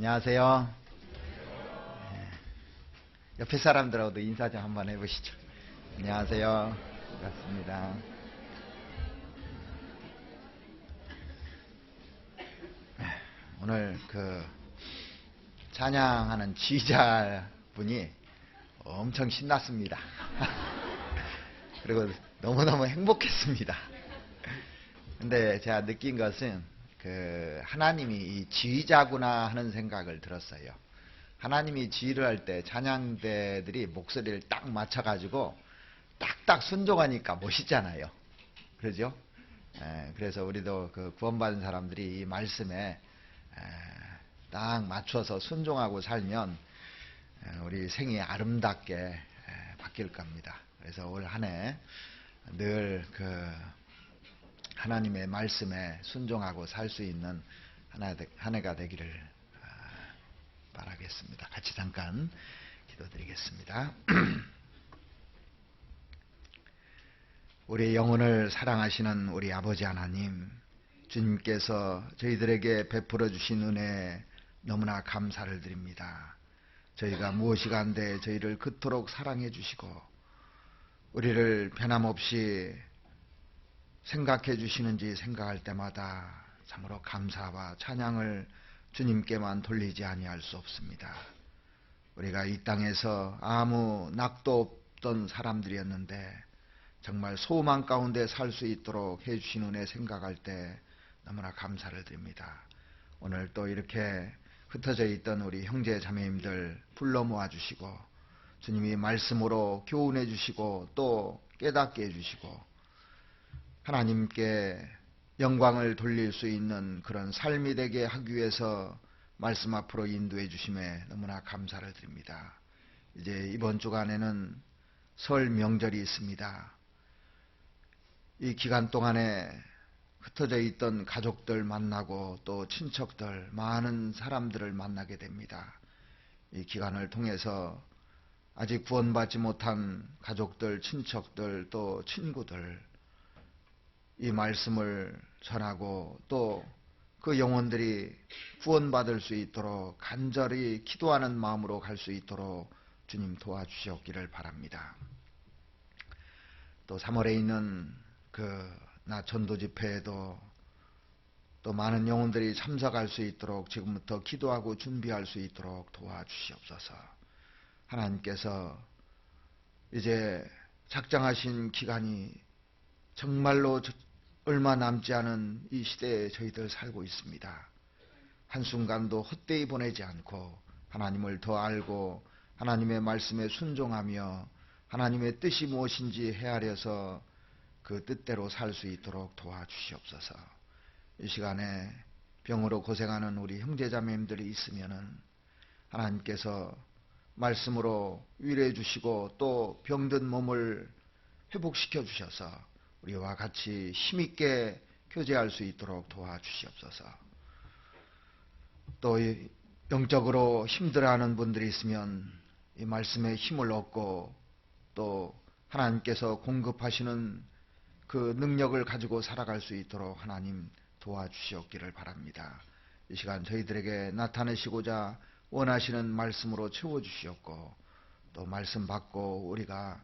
안녕하세요. 옆에 사람들하고도 인사 좀 한번 해보시죠. 안녕하세요. 반갑습니다. 오늘 찬양하는 지휘자분이 엄청 신났습니다. 그리고 너무너무 행복했습니다. 근데 제가 느낀 것은 하나님이 이 지휘자구나 하는 생각을 들었어요. 하나님이 지휘를 할 때 찬양대들이 목소리를 딱 맞춰가지고 딱딱 순종하니까 멋있잖아요. 그러죠? 그래서 우리도 구원받은 사람들이 이 말씀에 딱 맞춰서 순종하고 살면 우리 생이 아름답게 바뀔 겁니다. 그래서 올 한 해 늘 하나님의 말씀에 순종하고 살 수 있는 한 해가 되기를 바라겠습니다. 같이 잠깐 기도드리겠습니다. 우리 영혼을 사랑하시는 우리 아버지 하나님, 주님께서 저희들에게 베풀어 주신 은혜에 너무나 감사를 드립니다. 저희가 무엇이 간데 저희를 그토록 사랑해 주시고 우리를 변함없이 생각해 주시는지 생각할 때마다 참으로 감사와 찬양을 주님께만 돌리지 아니할 수 없습니다. 우리가 이 땅에서 아무 낙도 없던 사람들이었는데 정말 소망 가운데 살 수 있도록 해주신 은혜 생각할 때 너무나 감사를 드립니다. 오늘 또 이렇게 흩어져 있던 우리 형제 자매님들 불러 모아주시고 주님이 말씀으로 교훈해 주시고 또 깨닫게 해주시고 하나님께 영광을 돌릴 수 있는 그런 삶이 되게 하기 위해서 말씀 앞으로 인도해 주심에 너무나 감사를 드립니다. 이제 이번 주간에는 설 명절이 있습니다. 이 기간 동안에 흩어져 있던 가족들 만나고 또 친척들, 많은 사람들을 만나게 됩니다. 이 기간을 통해서 아직 구원받지 못한 가족들, 친척들, 또 친구들, 이 말씀을 전하고 또 그 영혼들이 구원받을 수 있도록 간절히 기도하는 마음으로 갈 수 있도록 주님 도와주시옵기를 바랍니다. 또 3월에 있는 나 전도 집회에도 또 많은 영혼들이 참석할 수 있도록 지금부터 기도하고 준비할 수 있도록 도와주시옵소서. 하나님께서 이제 작정하신 기간이 정말로 얼마 남지 않은 이 시대에 저희들 살고 있습니다. 한순간도 헛되이 보내지 않고 하나님을 더 알고 하나님의 말씀에 순종하며 하나님의 뜻이 무엇인지 헤아려서 그 뜻대로 살 수 있도록 도와주시옵소서. 이 시간에 병으로 고생하는 우리 형제자매님들이 있으면은 하나님께서 말씀으로 위로해 주시고 또 병든 몸을 회복시켜 주셔서 우리와 같이 힘있게 교제할 수 있도록 도와주시옵소서. 또 영적으로 힘들어하는 분들이 있으면 이 말씀에 힘을 얻고 또 하나님께서 공급하시는 그 능력을 가지고 살아갈 수 있도록 하나님 도와주시옵기를 바랍니다. 이 시간 저희들에게 나타내시고자 원하시는 말씀으로 채워주시옵고 또 말씀 받고 우리가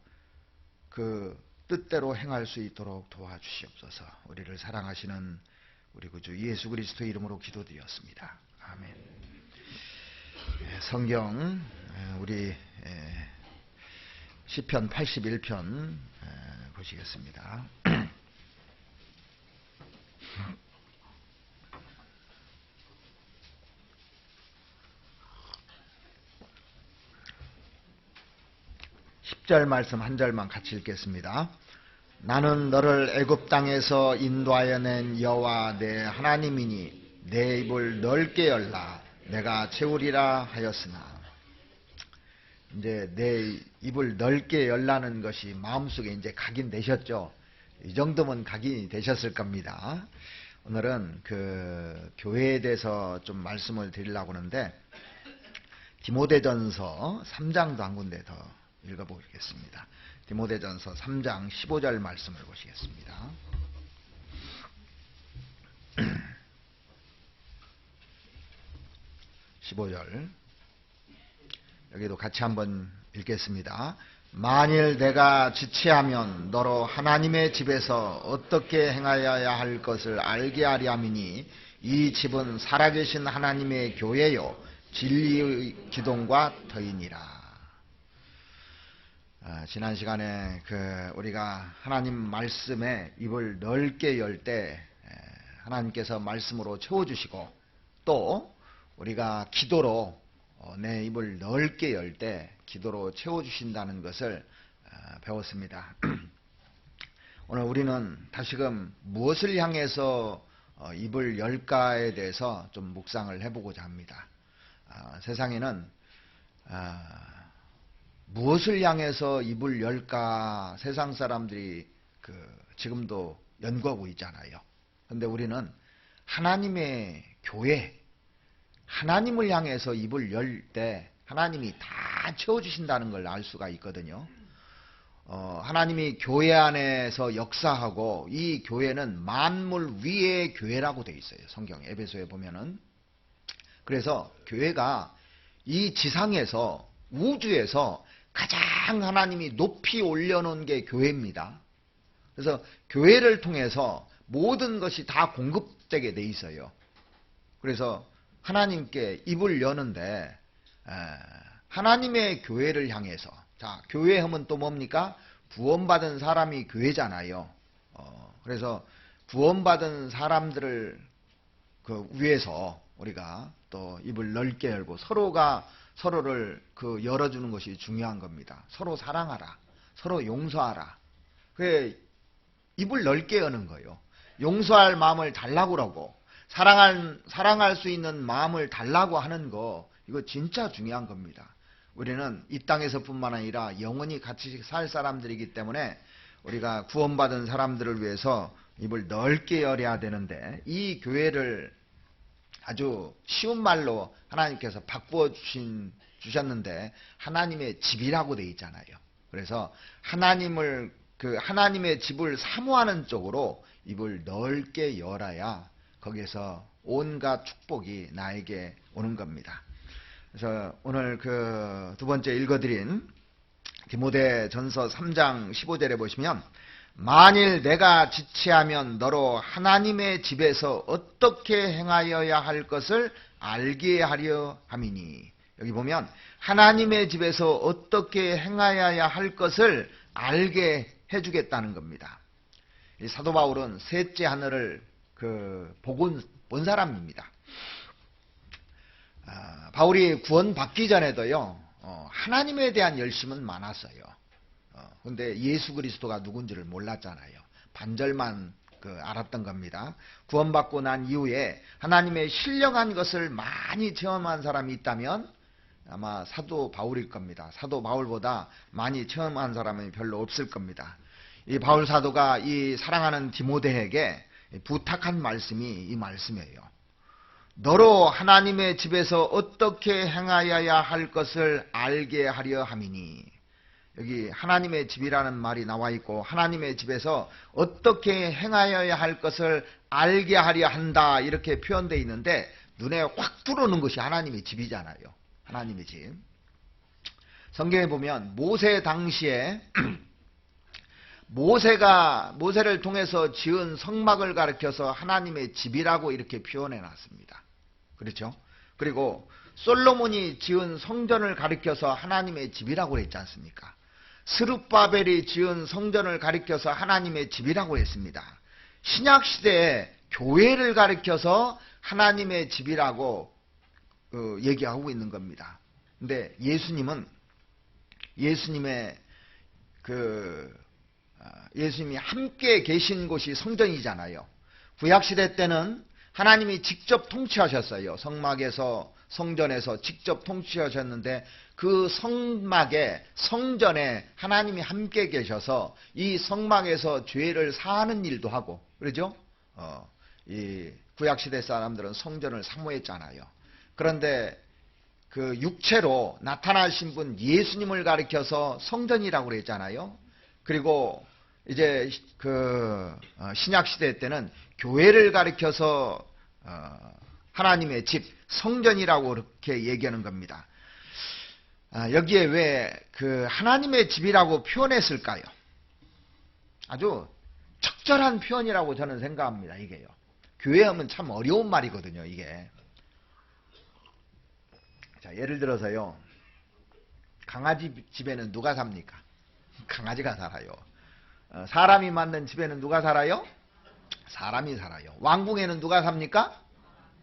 그 뜻대로 행할 수 있도록 도와주시옵소서. 우리를 사랑하시는 우리 구주 예수 그리스도의 이름으로 기도드렸습니다. 아멘. 성경 우리 시편 81편 보시겠습니다. 10절 말씀 한 절만 같이 읽겠습니다. 나는 너를 애굽 땅에서 인도하여 낸 여호와 내 하나님이니 내 입을 넓게 열라 내가 채우리라 하였으나. 이제 내 입을 넓게 열라는 것이 마음속에 이제 각인되셨죠. 이 정도면 각인이 되셨을 겁니다. 오늘은 교회에 대해서 좀 말씀을 드리려고 하는데 디모데전서 3장도 한 군데 더 읽어보겠습니다. 디모데전서 3장 15절 말씀을 보시겠습니다. 15절 여기도 같이 한번 읽겠습니다. 만일 내가 지체하면 너로 하나님의 집에서 어떻게 행하여야 할 것을 알게 하려 함이니 이 집은 살아계신 하나님의 교회요 진리의 기둥과 터이니라. 지난 시간에 우리가 하나님 말씀에 입을 넓게 열 때 하나님께서 말씀으로 채워주시고 또 우리가 기도로 내 입을 넓게 열 때 기도로 채워주신다는 것을 배웠습니다. 오늘 우리는 다시금 무엇을 향해서 입을 열까에 대해서 좀 묵상을 해보고자 합니다. 세상에는 무엇을 향해서 입을 열까 세상 사람들이 지금도 연구하고 있잖아요. 그런데 우리는 하나님의 교회, 하나님을 향해서 입을 열 때 하나님이 다 채워주신다는 걸 알 수가 있거든요. 하나님이 교회 안에서 역사하고 이 교회는 만물 위의 교회라고 되어 있어요. 성경 에베소에 보면은. 그래서 교회가 이 지상에서 우주에서 가장 하나님이 높이 올려놓은 게 교회입니다. 그래서 교회를 통해서 모든 것이 다 공급되게 돼 있어요. 그래서 하나님께 입을 여는데 하나님의 교회를 향해서 자 교회 하면 또 뭡니까? 구원받은 사람이 교회잖아요. 그래서 구원받은 사람들을 위해서 우리가 또 입을 넓게 열고 서로가 서로를 열어주는 것이 중요한 겁니다. 서로 사랑하라. 서로 용서하라. 그게 입을 넓게 여는 거예요. 용서할 마음을 달라고 그러고 사랑할 수 있는 마음을 달라고 하는 거 이거 진짜 중요한 겁니다. 우리는 이 땅에서뿐만 아니라 영원히 같이 살 사람들이기 때문에 우리가 구원받은 사람들을 위해서 입을 넓게 열어야 되는데 이 교회를 아주 쉬운 말로 하나님께서 바꾸어 주셨는데 하나님의 집이라고 되어 있잖아요. 그래서 하나님의 집을 사모하는 쪽으로 입을 넓게 열어야 거기에서 온갖 축복이 나에게 오는 겁니다. 그래서 오늘 두 번째 읽어드린 디모데전서 3장 15절에 보시면 만일 내가 지체하면 너로 하나님의 집에서 어떻게 행하여야 할 것을 알게 하려 함이니 여기 보면 하나님의 집에서 어떻게 행하여야 할 것을 알게 해주겠다는 겁니다. 이 사도 바울은 셋째 하늘을 본 사람입니다. 바울이 구원받기 전에도요 하나님에 대한 열심은 많았어요. 근데 예수 그리스도가 누군지를 몰랐잖아요. 반절만 알았던 겁니다. 구원받고 난 이후에 하나님의 신령한 것을 많이 체험한 사람이 있다면 아마 사도 바울일 겁니다. 사도 바울보다 많이 체험한 사람은 별로 없을 겁니다. 이 바울 사도가 이 사랑하는 디모데에게 부탁한 말씀이 이 말씀이에요. 너로 하나님의 집에서 어떻게 행하여야 할 것을 알게 하려 함이니 여기 하나님의 집이라는 말이 나와 있고 하나님의 집에서 어떻게 행하여야 할 것을 알게 하려 한다 이렇게 표현되어 있는데 눈에 확 들어오는 것이 하나님의 집이잖아요. 하나님의 집. 성경에 보면 모세 당시에 모세를 통해서 지은 성막을 가리켜서 하나님의 집이라고 이렇게 표현해 놨습니다. 그렇죠? 그리고 솔로몬이 지은 성전을 가리켜서 하나님의 집이라고 했지 않습니까? 스룹바벨이 지은 성전을 가리켜서 하나님의 집이라고 했습니다. 신약시대에 교회를 가리켜서 하나님의 집이라고 얘기하고 있는 겁니다. 근데 예수님이 함께 계신 곳이 성전이잖아요. 구약시대 때는 하나님이 직접 통치하셨어요. 성막에서 성전에서 직접 통치하셨는데 그 성전에 하나님이 함께 계셔서 이 성막에서 죄를 사하는 일도 하고 그러죠? 이 구약시대 사람들은 성전을 사모했잖아요. 그런데 육체로 나타나신 분 예수님을 가리켜서 성전이라고 그랬잖아요. 그리고 이제 신약 시대 때는 교회를 가리켜서 하나님의 집, 성전이라고 그렇게 얘기하는 겁니다. 여기에 왜 그 하나님의 집이라고 표현했을까요? 아주 적절한 표현이라고 저는 생각합니다. 이게요. 교회 하면 참 어려운 말이거든요. 이게. 자, 예를 들어서요. 강아지 집에는 누가 삽니까? 강아지가 살아요. 사람이 만든 집에는 누가 살아요? 사람이 살아요. 왕궁에는 누가 삽니까?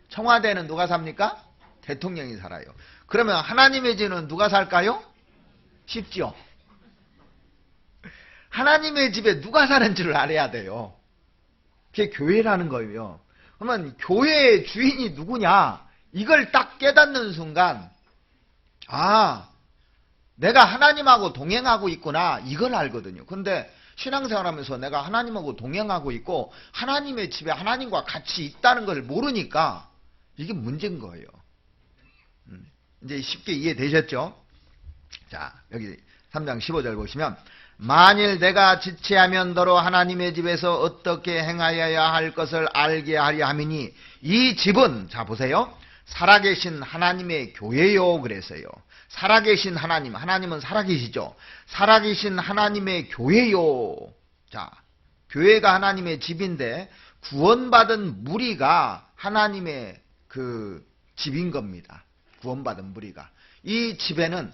청와대는 누가 삽니까? 대통령이 살아요. 그러면 하나님의 집은 누가 살까요? 쉽죠? 하나님의 집에 누가 사는지를 알아야 돼요. 그게 교회라는 거예요. 그러면 교회의 주인이 누구냐? 이걸 딱 깨닫는 순간, 아, 내가 하나님하고 동행하고 있구나, 이걸 알거든요. 근데 신앙생활하면서 내가 하나님하고 동행하고 있고 하나님의 집에 하나님과 같이 있다는 걸 모르니까 이게 문제인 거예요. 이제 쉽게 이해되셨죠? 자, 여기 3장 15절 보시면, 만일 내가 지체하면 너로 하나님의 집에서 어떻게 행하여야 할 것을 알게 하려 함이니 이 집은, 자 보세요, 살아계신 하나님의 교회요 그랬어요. 살아계신 하나님, 하나님은 살아계시죠. 살아계신 하나님의 교회요. 자, 교회가 하나님의 집인데 구원받은 무리가 하나님의 그 집인 겁니다. 구원받은 무리가. 이 집에는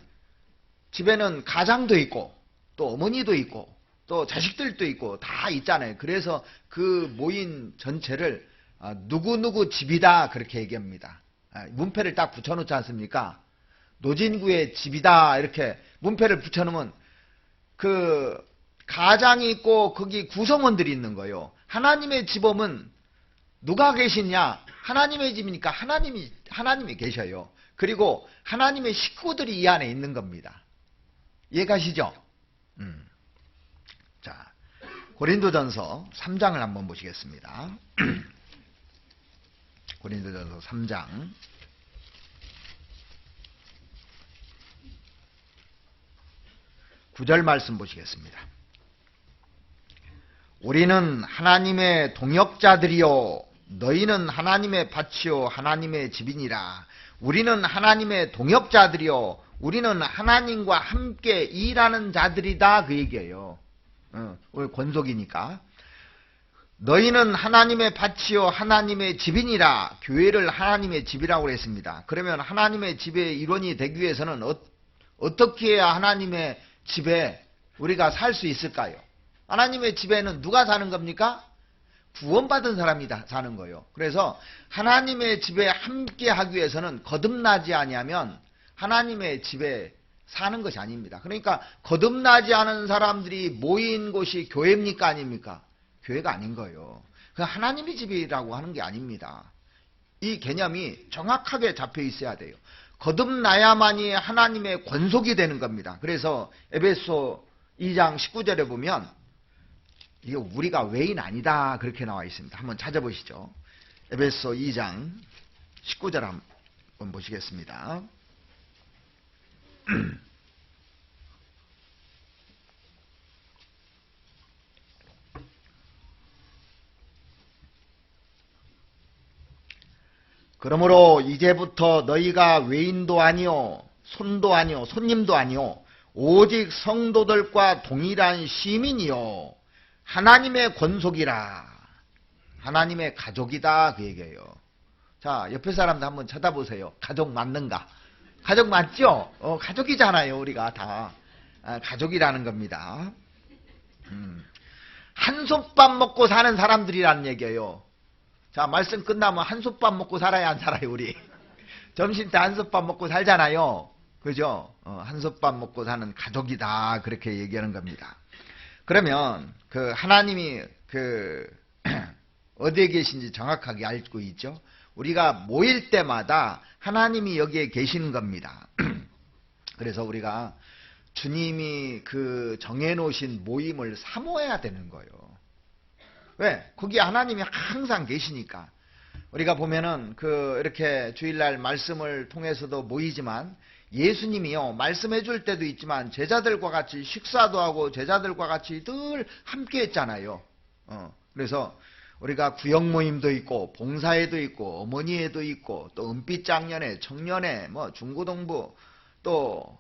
가장도 있고 또 어머니도 있고 또 자식들도 있고 다 있잖아요. 그래서 그 모인 전체를 누구누구 집이다 그렇게 얘기합니다. 문패를 딱 붙여놓지 않습니까? 노진구의 집이다 이렇게 문패를 붙여놓으면 그 가장이 있고 거기 구성원들이 있는 거예요. 하나님의 집은 누가 계시냐? 하나님의 집이니까 하나님이 계셔요. 그리고 하나님의 식구들이 이 안에 있는 겁니다. 이해가시죠? 자, 고린도전서 3장을 한번 보시겠습니다. 고린도전서 3장 9절 말씀 보시겠습니다. 우리는 하나님의 동역자들이요 너희는 하나님의 밭이요 하나님의 집이니라. 우리는 하나님의 동역자들이요 우리는 하나님과 함께 일하는 자들이다 그 얘기예요. 우리 권속이니까. 너희는 하나님의 밭이요 하나님의 집이니라. 교회를 하나님의 집이라고 했습니다. 그러면 하나님의 집의 일원이 되기 위해서는 어떻게 해야 하나님의 집에 우리가 살 수 있을까요? 하나님의 집에는 누가 사는 겁니까? 구원받은 사람이 사는 거예요. 그래서 하나님의 집에 함께 하기 위해서는 거듭나지 아니하면 하나님의 집에 사는 것이 아닙니다. 그러니까 거듭나지 않은 사람들이 모인 곳이 교회입니까? 아닙니까? 교회가 아닌 거예요. 그 하나님의 집이라고 하는 게 아닙니다. 이 개념이 정확하게 잡혀 있어야 돼요. 거듭나야만이 하나님의 권속이 되는 겁니다. 그래서 에베소 2장 19절에 보면 이게 우리가 외인 아니다 그렇게 나와 있습니다. 한번 찾아보시죠. 에베소 2장 19절 한번 보시겠습니다. 그러므로 이제부터 너희가 외인도 아니요 손도 아니요 손님도 아니요 오직 성도들과 동일한 시민이요 하나님의 권속이라. 하나님의 가족이다 그 얘기예요. 자, 옆에 사람도 한번 쳐다보세요. 가족 맞는가? 가족 맞죠? 가족이잖아요. 우리가 다 가족이라는 겁니다. 한솥밥 먹고 사는 사람들이라는 얘기예요. 자, 말씀 끝나면 한솥밥 먹고 살아야 안 살아요 우리? 점심 때 한솥밥 먹고 살잖아요. 그죠? 한솥밥 먹고 사는 가족이다 그렇게 얘기하는 겁니다. 그러면 그 하나님이 그 어디에 계신지 정확하게 알고 있죠. 우리가 모일 때마다 하나님이 여기에 계시는 겁니다. 그래서 우리가 주님이 그 정해놓으신 모임을 사모해야 되는 거예요. 왜? 거기에 하나님이 항상 계시니까. 우리가 보면은 그 이렇게 주일날 말씀을 통해서도 모이지만 예수님이요 말씀해 줄 때도 있지만 제자들과 같이 식사도 하고 제자들과 같이 늘 함께 했잖아요. 그래서 우리가 구역 모임도 있고 봉사회도 있고 어머니회도 있고 또 은빛장년회, 청년회, 뭐 중고등부 또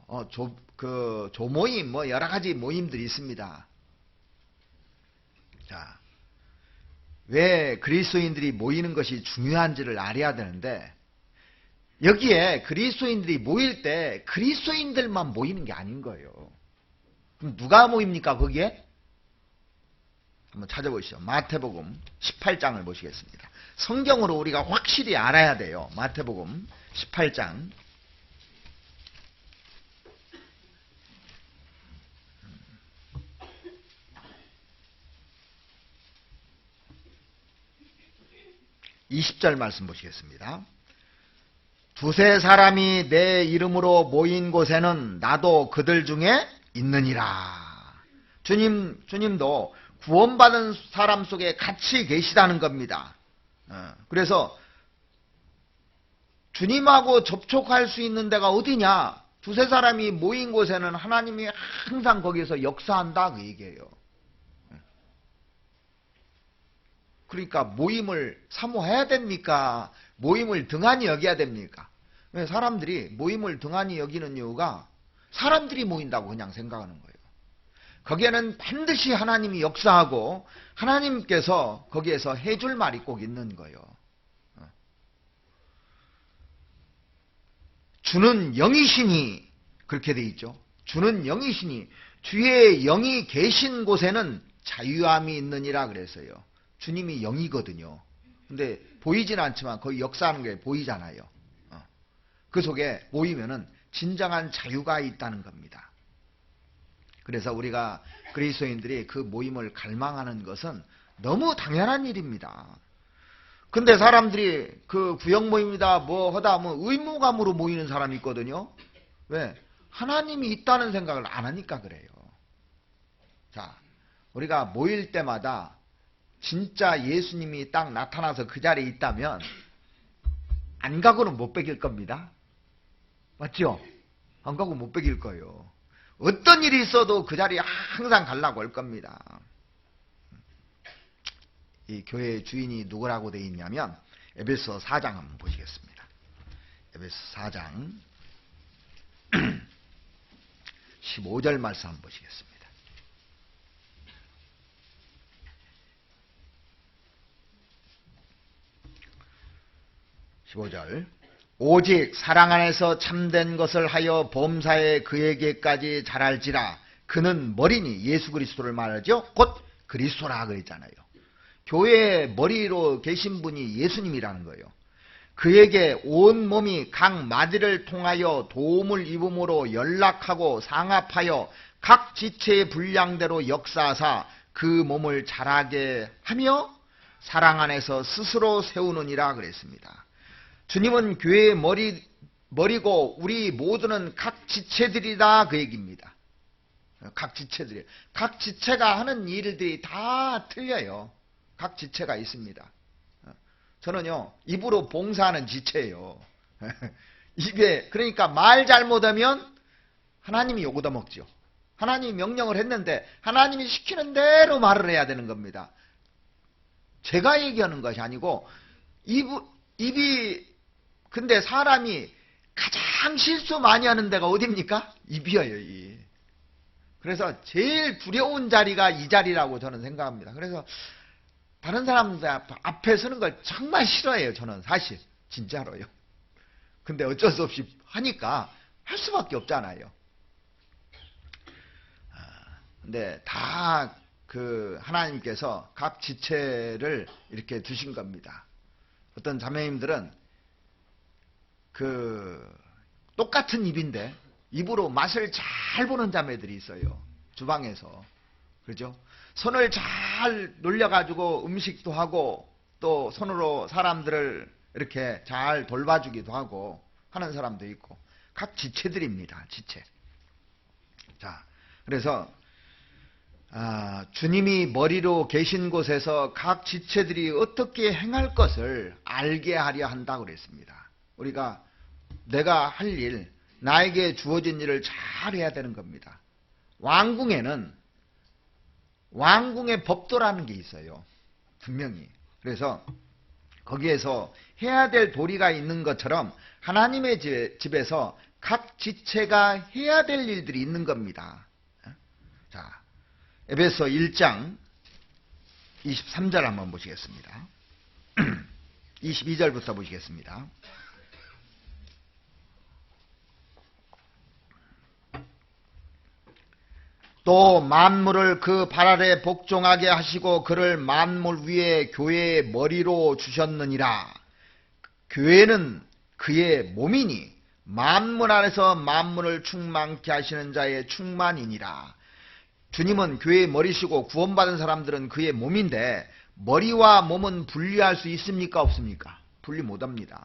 조모임 뭐 여러 가지 모임들이 있습니다. 자, 왜 그리스도인들이 모이는 것이 중요한지를 알아야 되는데 여기에 그리스도인들이 모일 때 그리스도인들만 모이는 게 아닌 거예요. 그럼 누가 모입니까 거기에? 한번 찾아보시죠. 마태복음 18장을 보시겠습니다. 성경으로 우리가 확실히 알아야 돼요. 마태복음 18장 20절 말씀 보시겠습니다. 두세 사람이 내 이름으로 모인 곳에는 나도 그들 중에 있느니라. 주님도 구원받은 사람 속에 같이 계시다는 겁니다. 그래서 주님하고 접촉할 수 있는 데가 어디냐? 두세 사람이 모인 곳에는 하나님이 항상 거기에서 역사한다 그 얘기예요. 그러니까 모임을 사모해야 됩니까? 모임을 등한히 여겨야 됩니까? 사람들이 모임을 등한히 여기는 이유가 사람들이 모인다고 그냥 생각하는 거예요. 거기에는 반드시 하나님이 역사하고 하나님께서 거기에서 해줄 말이 꼭 있는 거예요. 주는 영이시니 그렇게 돼 있죠. 주는 영이시니 주의 영이 계신 곳에는 자유함이 있느니라 그랬어요. 주님이 영이거든요. 근데 보이진 않지만 거의 역사하는 게 보이잖아요. 그 속에 모이면은 진정한 자유가 있다는 겁니다. 그래서 우리가 그리스도인들이 그 모임을 갈망하는 것은 너무 당연한 일입니다. 근데 사람들이 그 구역 모임이다 뭐 하다 뭐 의무감으로 모이는 사람이 있거든요. 왜? 하나님이 있다는 생각을 안 하니까 그래요. 자, 우리가 모일 때마다 진짜 예수님이 딱 나타나서 그 자리에 있다면 안 가고는 못 베길 겁니다. 맞죠? 안 가고 못 베길 거예요. 어떤 일이 있어도 그 자리에 항상 가려고 할 겁니다. 이 교회의 주인이 누구라고 되어 있냐면 에베소 4장 한번 보시겠습니다. 에베소 4장 15절 말씀 한번 보시겠습니다. 15절 오직 사랑 안에서 참된 것을 하여 범사에 그에게까지 잘할지라. 그는 머리니 예수 그리스도를 말하죠. 곧 그리스도라 그랬잖아요. 교회의 머리로 계신 분이 예수님이라는 거예요. 그에게 온 몸이 각 마디를 통하여 도움을 입음으로 연락하고 상합하여 각 지체의 분량대로 역사하사 그 몸을 자라게 하며 사랑 안에서 스스로 세우느니라 그랬습니다. 주님은 교회의 머리고 우리 모두는 각 지체들이다 그 얘기입니다. 각 지체들이. 각 지체가 하는 일들이 다 틀려요. 각 지체가 있습니다. 저는요 입으로 봉사하는 지체예요. 입에 그러니까 말 잘못하면 하나님이 욕 얻어먹죠. 하나님이 명령을 했는데 하나님이 시키는 대로 말을 해야 되는 겁니다. 제가 얘기하는 것이 아니고 입이 근데 사람이 가장 실수 많이 하는 데가 어디입니까? 입이에요. 입. 그래서 제일 두려운 자리가 이 자리라고 저는 생각합니다. 그래서 다른 사람들 앞에 서는 걸 정말 싫어해요. 저는 사실 진짜로요. 근데 어쩔 수 없이 하니까 할 수밖에 없잖아요. 근데 다 그 하나님께서 각 지체를 이렇게 두신 겁니다. 어떤 자매님들은 그 똑같은 입인데 입으로 맛을 잘 보는 자매들이 있어요. 주방에서. 그죠? 손을 잘 놀려가지고 음식도 하고 또 손으로 사람들을 이렇게 잘 돌봐주기도 하고 하는 사람도 있고 각 지체들입니다. 지체. 자, 그래서 주님이 머리로 계신 곳에서 각 지체들이 어떻게 행할 것을 알게 하려 한다고 그랬습니다. 우리가 내가 할 일, 나에게 주어진 일을 잘 해야 되는 겁니다. 왕궁에는 왕궁의 법도라는 게 있어요. 분명히. 그래서 거기에서 해야 될 도리가 있는 것처럼 하나님의 집에서 각 지체가 해야 될 일들이 있는 겁니다. 자, 에베소 1장 23절 한번 보시겠습니다. 22절부터 보시겠습니다. 또 만물을 그 발 아래 복종하게 하시고 그를 만물 위에 교회의 머리로 주셨느니라. 교회는 그의 몸이니 만물 안에서 만물을 충만케 하시는 자의 충만이니라. 주님은 교회의 머리시고 구원받은 사람들은 그의 몸인데 머리와 몸은 분리할 수 있습니까? 없습니까? 분리 못합니다.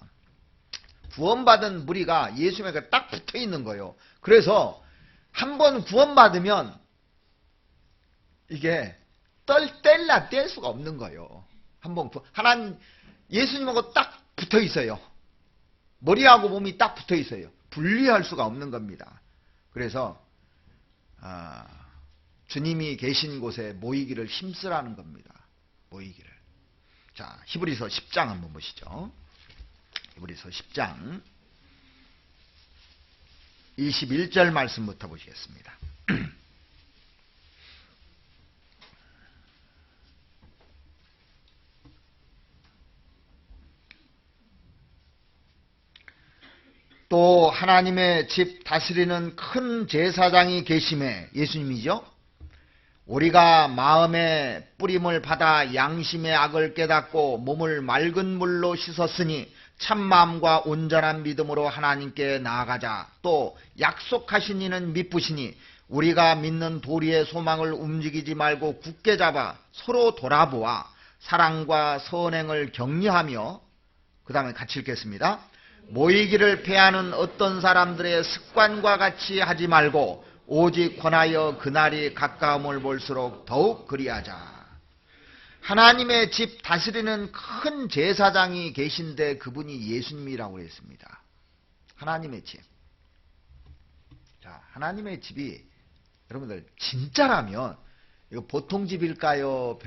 구원받은 무리가 예수님에게 딱 붙어 있는 거예요. 그래서 한번 구원받으면 이게 뗄라 뗄 수가 없는 거예요. 한번 하나님 예수님하고 딱 붙어 있어요. 머리하고 몸이 딱 붙어 있어요. 분리할 수가 없는 겁니다. 그래서 주님이 계신 곳에 모이기를 힘쓰라는 겁니다. 모이기를. 자, 히브리서 10장 한번 보시죠. 히브리서 10장 21절 말씀부터 보시겠습니다. 또 하나님의 집 다스리는 큰 제사장이 계심에, 예수님이죠. 우리가 마음의 뿌림을 받아 양심의 악을 깨닫고 몸을 맑은 물로 씻었으니 참마음과 온전한 믿음으로 하나님께 나아가자. 또 약속하신 이는 미쁘시니 우리가 믿는 도리의 소망을 움직이지 말고 굳게 잡아 서로 돌아보아 사랑과 선행을 격려하며, 그 다음에 같이 읽겠습니다. 모이기를 패하는 어떤 사람들의 습관과 같이 하지 말고 오직 권하여 그날이 가까움을 볼수록 더욱 그리하자. 하나님의 집 다스리는 큰 제사장이 계신데 그분이 예수님이라고 했습니다. 하나님의 집. 자, 하나님의 집이 여러분들 진짜라면 이거 보통 집일까요?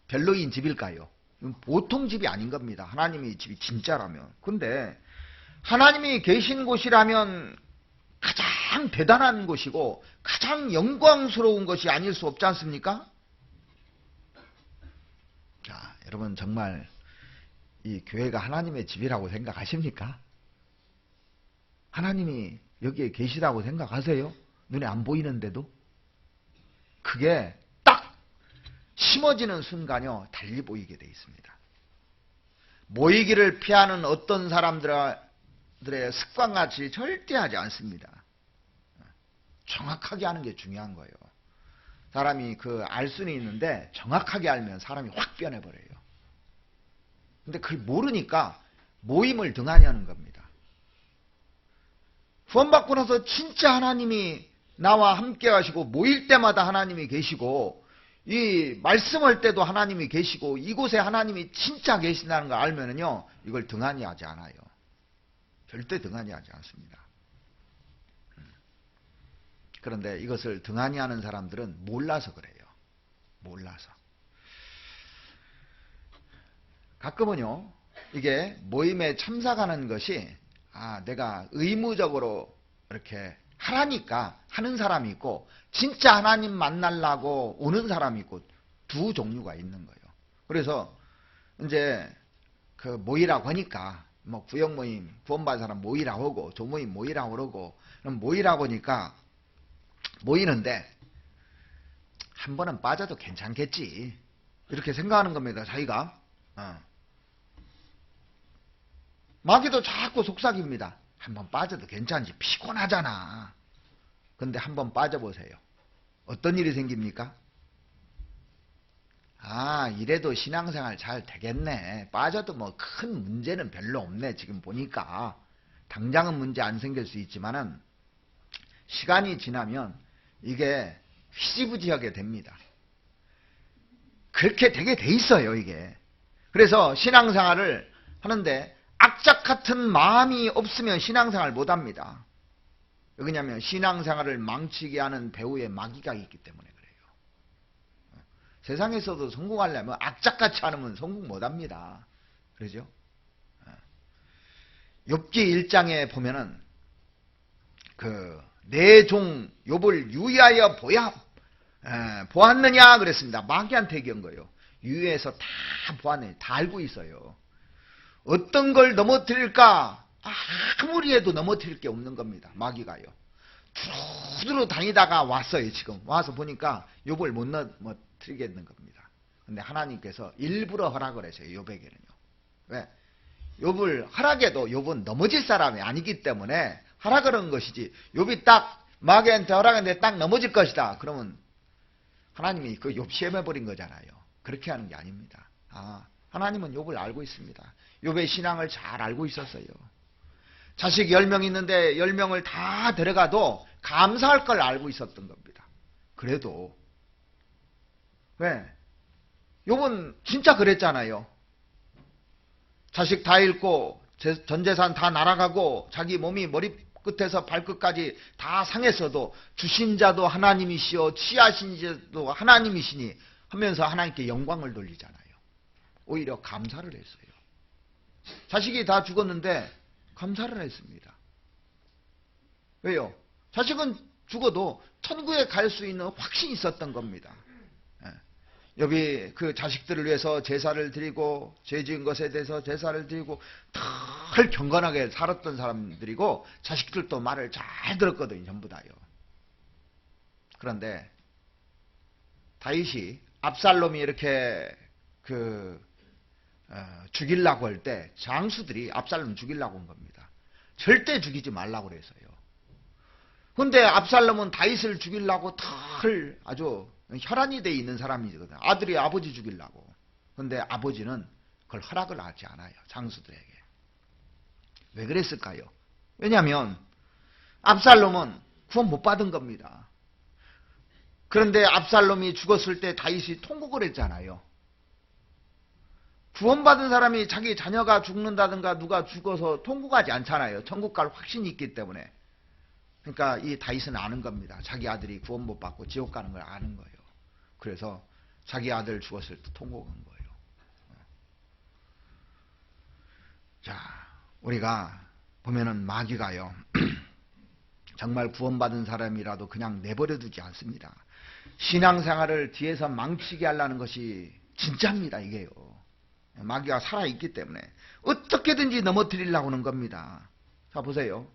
별로인 집일까요? 보통 집이 아닌 겁니다. 하나님의 집이 진짜라면. 근데 하나님이 계신 곳이라면 가장 대단한 곳이고 가장 영광스러운 것이 아닐 수 없지 않습니까? 자, 여러분 정말 이 교회가 하나님의 집이라고 생각하십니까? 하나님이 여기에 계시다고 생각하세요? 눈에 안 보이는데도? 그게 딱 심어지는 순간요 달리 보이게 돼 있습니다. 모이기를 피하는 어떤 사람들의 습관같이 절대 하지 않습니다. 정확하게 하는 게 중요한 거예요. 사람이 알 수는 있는데 정확하게 알면 사람이 확 변해버려요. 근데 그걸 모르니까 모임을 등한히 하는 겁니다. 구원받고 나서 진짜 하나님이 나와 함께 하시고 모일 때마다 하나님이 계시고 이 말씀할 때도 하나님이 계시고 이곳에 하나님이 진짜 계신다는 걸 알면은요 이걸 등한히 하지 않아요. 절대 등한히 하지 않습니다. 그런데 이것을 등한히 하는 사람들은 몰라서 그래요. 몰라서. 가끔은요 이게 모임에 참석하는 것이 내가 의무적으로 이렇게 하라니까 하는 사람이 있고 진짜 하나님 만나려고 오는 사람이 있고 두 종류가 있는 거예요. 그래서 이제 모이라고 하니까 뭐 구역 모임 구원받은 사람 모이라고 하고 조모임 모이라고 그러고 그럼 모이라고 하니까 모이는데 한 번은 빠져도 괜찮겠지 이렇게 생각하는 겁니다. 자기가 마귀도 자꾸 속삭입니다. 한번 빠져도 괜찮지 피곤하잖아. 근데 한번 빠져보세요. 어떤 일이 생깁니까? 이래도 신앙생활 잘 되겠네. 빠져도 뭐 큰 문제는 별로 없네. 지금 보니까 당장은 문제 안 생길 수 있지만은 시간이 지나면 이게 휘지부지하게 됩니다. 그렇게 되게 돼 있어요 이게. 그래서 신앙생활을 하는데 악착 같은 마음이 없으면 신앙생활 못합니다. 왜냐하면 신앙생활을 망치게 하는 배후에 마귀가 있기 때문에 그래요. 세상에서도 성공하려면 악착같이 하면 성공 못합니다. 그러죠? 욥기 1장에 보면은 내 종 욥을 유의하여 보았느냐 그랬습니다. 마귀한테 얘기한 거예요. 유의해서 다 보았느냐, 다 알고 있어요. 어떤 걸 넘어뜨릴까 아무리 해도 넘어뜨릴 게 없는 겁니다. 마귀가요. 두루두루 다니다가 왔어요. 지금 와서 보니까 욥을 못 넘어뜨리겠는 겁니다. 근데 하나님께서 일부러 허락을 했어요. 욥에게는요. 왜? 욥을 허락해도 욥은 넘어질 사람이 아니기 때문에 허락을 한 것이지, 욥이 딱 마귀한테 허락했는데 딱 넘어질 것이다 그러면 하나님이 그 욥 시험해버린 거잖아요. 그렇게 하는 게 아닙니다. 하나님은 욥을 알고 있습니다. 욥의 신앙을 잘 알고 있었어요. 자식 10명 있는데 10명을 다 데려가도 감사할 걸 알고 있었던 겁니다. 그래도 왜? 욥은 진짜 그랬잖아요. 자식 다 잃고 전 재산 다 날아가고 자기 몸이 머리끝에서 발끝까지 다 상했어도 주신 자도 하나님이시오 취하신 자도 하나님이시니 하면서 하나님께 영광을 돌리잖아요. 오히려 감사를 했어요. 자식이 다 죽었는데 감사를 했습니다. 왜요? 자식은 죽어도 천국에 갈 수 있는 확신이 있었던 겁니다. 욥이 그 자식들을 위해서 제사를 드리고 죄 지은 것에 대해서 제사를 드리고 늘 경건하게 살았던 사람들이고 자식들도 말을 잘 들었거든요. 전부 다요. 그런데 다윗이 압살롬이 이렇게 죽이려고 할 때 장수들이 압살롬 죽이려고 한 겁니다. 절대 죽이지 말라고 그래서요. 근데 압살롬은 다윗을 죽이려고 늘 아주 혈안이 돼 있는 사람이거든요. 아들이 아버지 죽이려고. 근데 아버지는 그걸 허락을 하지 않아요. 장수들에게. 왜 그랬을까요? 왜냐하면 압살롬은 구원 못 받은 겁니다. 그런데 압살롬이 죽었을 때 다윗이 통곡을 했잖아요. 구원받은 사람이 자기 자녀가 죽는다든가 누가 죽어서 통곡하지 않잖아요. 천국 갈 확신이 있기 때문에. 그러니까 이 다윗은 아는 겁니다. 자기 아들이 구원 못 받고 지옥 가는 걸 아는 거예요. 그래서 자기 아들 죽었을 때 통곡한 거예요. 자, 우리가 보면은 마귀가요. 정말 구원받은 사람이라도 그냥 내버려 두지 않습니다. 신앙생활을 뒤에서 망치게 하려는 것이 진짜입니다. 이게요. 마귀가 살아있기 때문에 어떻게든지 넘어뜨리려고 하는 겁니다. 자, 보세요.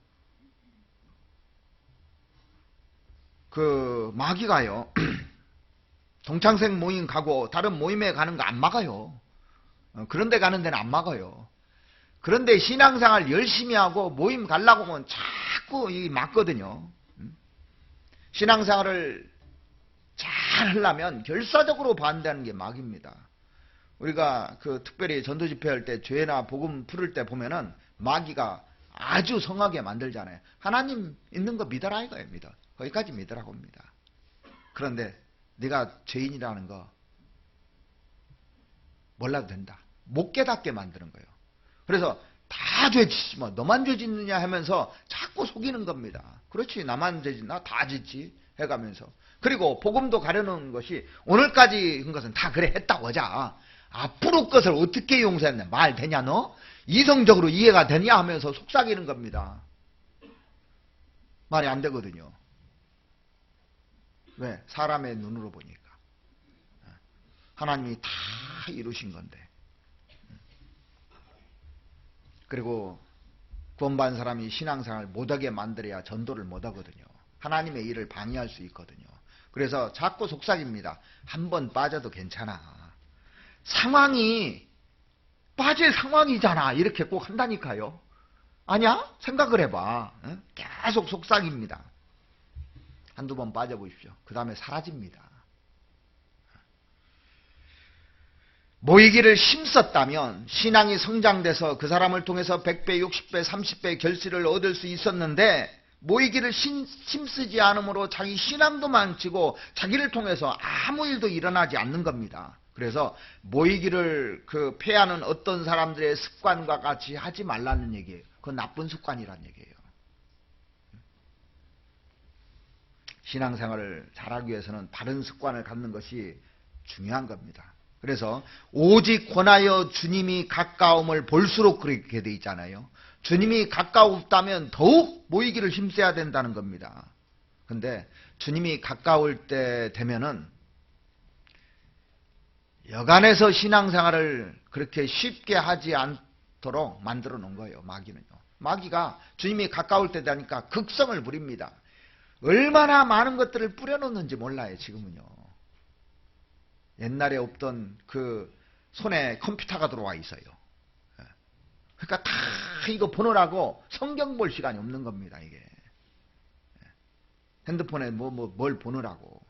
마귀가요. 동창생 모임 가고 다른 모임에 가는 거 안 막아요. 그런데 가는 데는 안 막아요. 그런데 신앙생활 열심히 하고 모임 가려고 하면 자꾸 막거든요. 신앙생활을 잘 하려면 결사적으로 반대하는 게 마귀입니다. 우리가 특별히 전도집회 할 때 죄나 복음 풀을 때 보면은 마귀가 아주 성하게 만들잖아요. 하나님 있는 거 믿어라 이거예요. 믿어. 거기까지 믿으라고 합니다. 그런데 네가 죄인이라는 거 몰라도 된다. 못 깨닫게 만드는 거예요. 그래서 다 죄짓지 뭐 너만 죄짓느냐 하면서 자꾸 속이는 겁니다. 그렇지 나만 죄짓 나 다 짓지 해가면서. 그리고 복음도 가려는 것이 오늘까지 한 것은 다 그래 했다고 하자. 앞으로 것을 어떻게 용서했냐 말 되냐 너? 이성적으로 이해가 되냐 하면서 속삭이는 겁니다. 말이 안 되거든요. 왜? 사람의 눈으로 보니까. 하나님이 다 이루신 건데. 그리고 구원받은 사람이 신앙생활을 못하게 만들어야 전도를 못하거든요. 하나님의 일을 방해할 수 있거든요. 그래서 자꾸 속삭입니다. 한 번 빠져도 괜찮아. 상황이 빠질 상황이잖아. 이렇게 꼭 한다니까요. 아니야? 생각을 해봐. 계속 속삭입니다. 한두 번 빠져보십시오. 그 다음에 사라집니다. 모이기를 힘썼다면 신앙이 성장돼서 그 사람을 통해서 100배, 60배, 30배 결실을 얻을 수 있었는데 모이기를 힘쓰지 않으므로 자기 신앙도 망치고 자기를 통해서 아무 일도 일어나지 않는 겁니다. 그래서 모이기를 패하는 어떤 사람들의 습관과 같이 하지 말라는 얘기예요. 그건 나쁜 습관이라는 얘기예요. 신앙생활을 잘하기 위해서는 바른 습관을 갖는 것이 중요한 겁니다. 그래서 오직 권하여 주님이 가까움을 볼수록 그렇게 돼 있잖아요. 주님이 가까웠다면 더욱 모이기를 힘써야 된다는 겁니다. 근데 주님이 가까울 때 되면은 여간해서 신앙생활을 그렇게 쉽게 하지 않도록 만들어 놓은 거예요. 마귀는요. 마귀가 주님이 가까울 때 되니까 극성을 부립니다. 얼마나 많은 것들을 뿌려놓는지 몰라요. 지금은요. 옛날에 없던 그 손에 컴퓨터가 들어와 있어요. 그러니까 다 이거 보느라고 성경 볼 시간이 없는 겁니다. 이게 핸드폰에 뭘 보느라고.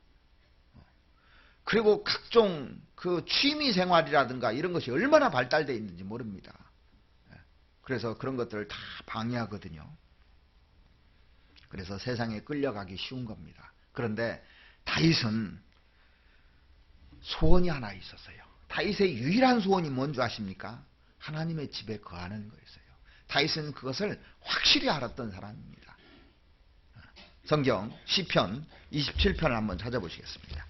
그리고 각종 그 취미 생활이라든가 이런 것이 얼마나 발달되어 있는지 모릅니다. 그래서 그런 것들을 다 방해하거든요. 그래서 세상에 끌려가기 쉬운 겁니다. 그런데 다윗은 소원이 하나 있었어요. 다윗의 유일한 소원이 뭔지 아십니까? 하나님의 집에 거하는 거였어요. 다윗은 그것을 확실히 알았던 사람입니다. 성경 시편 27편을 한번 찾아보시겠습니다.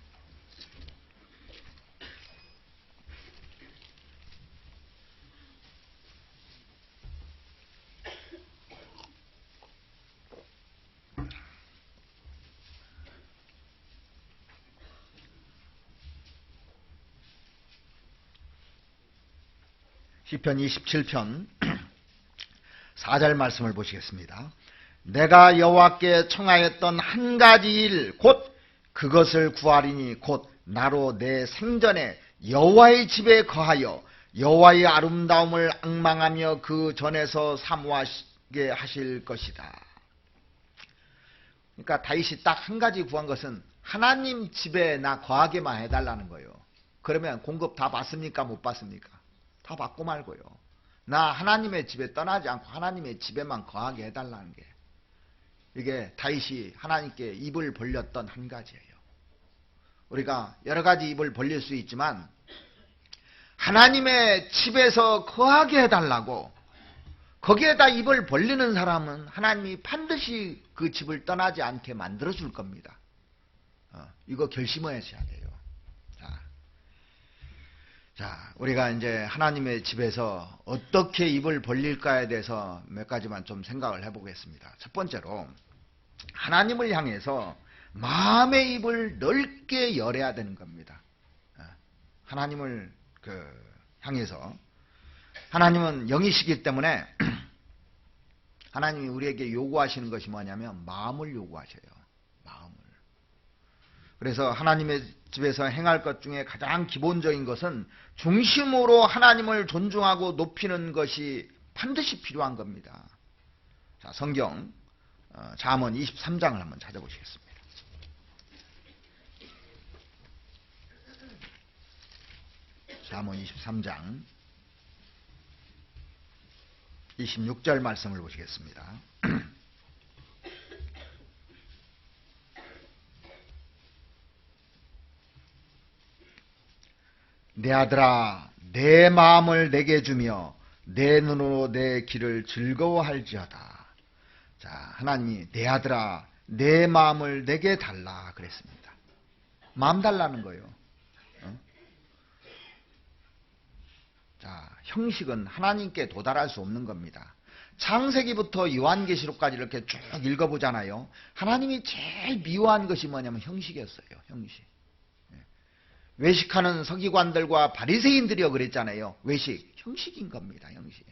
시편 27편 4절 말씀을 보시겠습니다. 내가 여호와께 청하였던 한 가지 일 곧 그것을 구하리니 곧 나로 내 생전에 여호와의 집에 거하여 여호와의 아름다움을 앙망하며 그 전에서 사모하게 하실 것이다. 그러니까 다윗이 딱 한 가지 구한 것은 하나님 집에 나 거하게만 해달라는 거예요. 그러면 공급 다 받습니까? 못 받습니까? 다 받고 말고요. 나 하나님의 집에 떠나지 않고 하나님의 집에만 거하게 해달라는 게, 이게 다윗이 하나님께 입을 벌렸던 한 가지예요. 우리가 여러 가지 입을 벌릴 수 있지만 하나님의 집에서 거하게 해달라고 거기에다 입을 벌리는 사람은 하나님이 반드시 그 집을 떠나지 않게 만들어줄 겁니다. 이거 결심하셔야 돼요. 자, 우리가 이제 하나님의 집에서 어떻게 입을 벌릴까에 대해서 몇 가지만 좀 생각을 해보겠습니다. 첫 번째로, 하나님을 향해서 마음의 입을 넓게 열어야 되는 겁니다. 하나님을 향해서, 하나님은 영이시기 때문에 하나님이 우리에게 요구하시는 것이 뭐냐면 마음을 요구하셔요. 마음을. 그래서 하나님의 집에서 행할 것 중에 가장 기본적인 것은 중심으로 하나님을 존중하고 높이는 것이 반드시 필요한 겁니다. 자, 성경 잠언 23장을 한번 찾아보시겠습니다. 잠언 23장 26절 말씀을 보시겠습니다. 내 아들아, 내 마음을 내게 주며 내 눈으로 내 길을 즐거워할지어다. 자, 하나님이 내 아들아, 내 마음을 내게 달라 그랬습니다. 마음 달라는 거예요. 자, 형식은 하나님께 도달할 수 없는 겁니다. 창세기부터 요한계시록까지 이렇게 쭉 읽어보잖아요. 하나님이 제일 미워한 것이 뭐냐면 형식이었어요. 형식. 외식하는 서기관들과 바리새인들이여 그랬잖아요. 외식, 형식인 겁니다. 형식.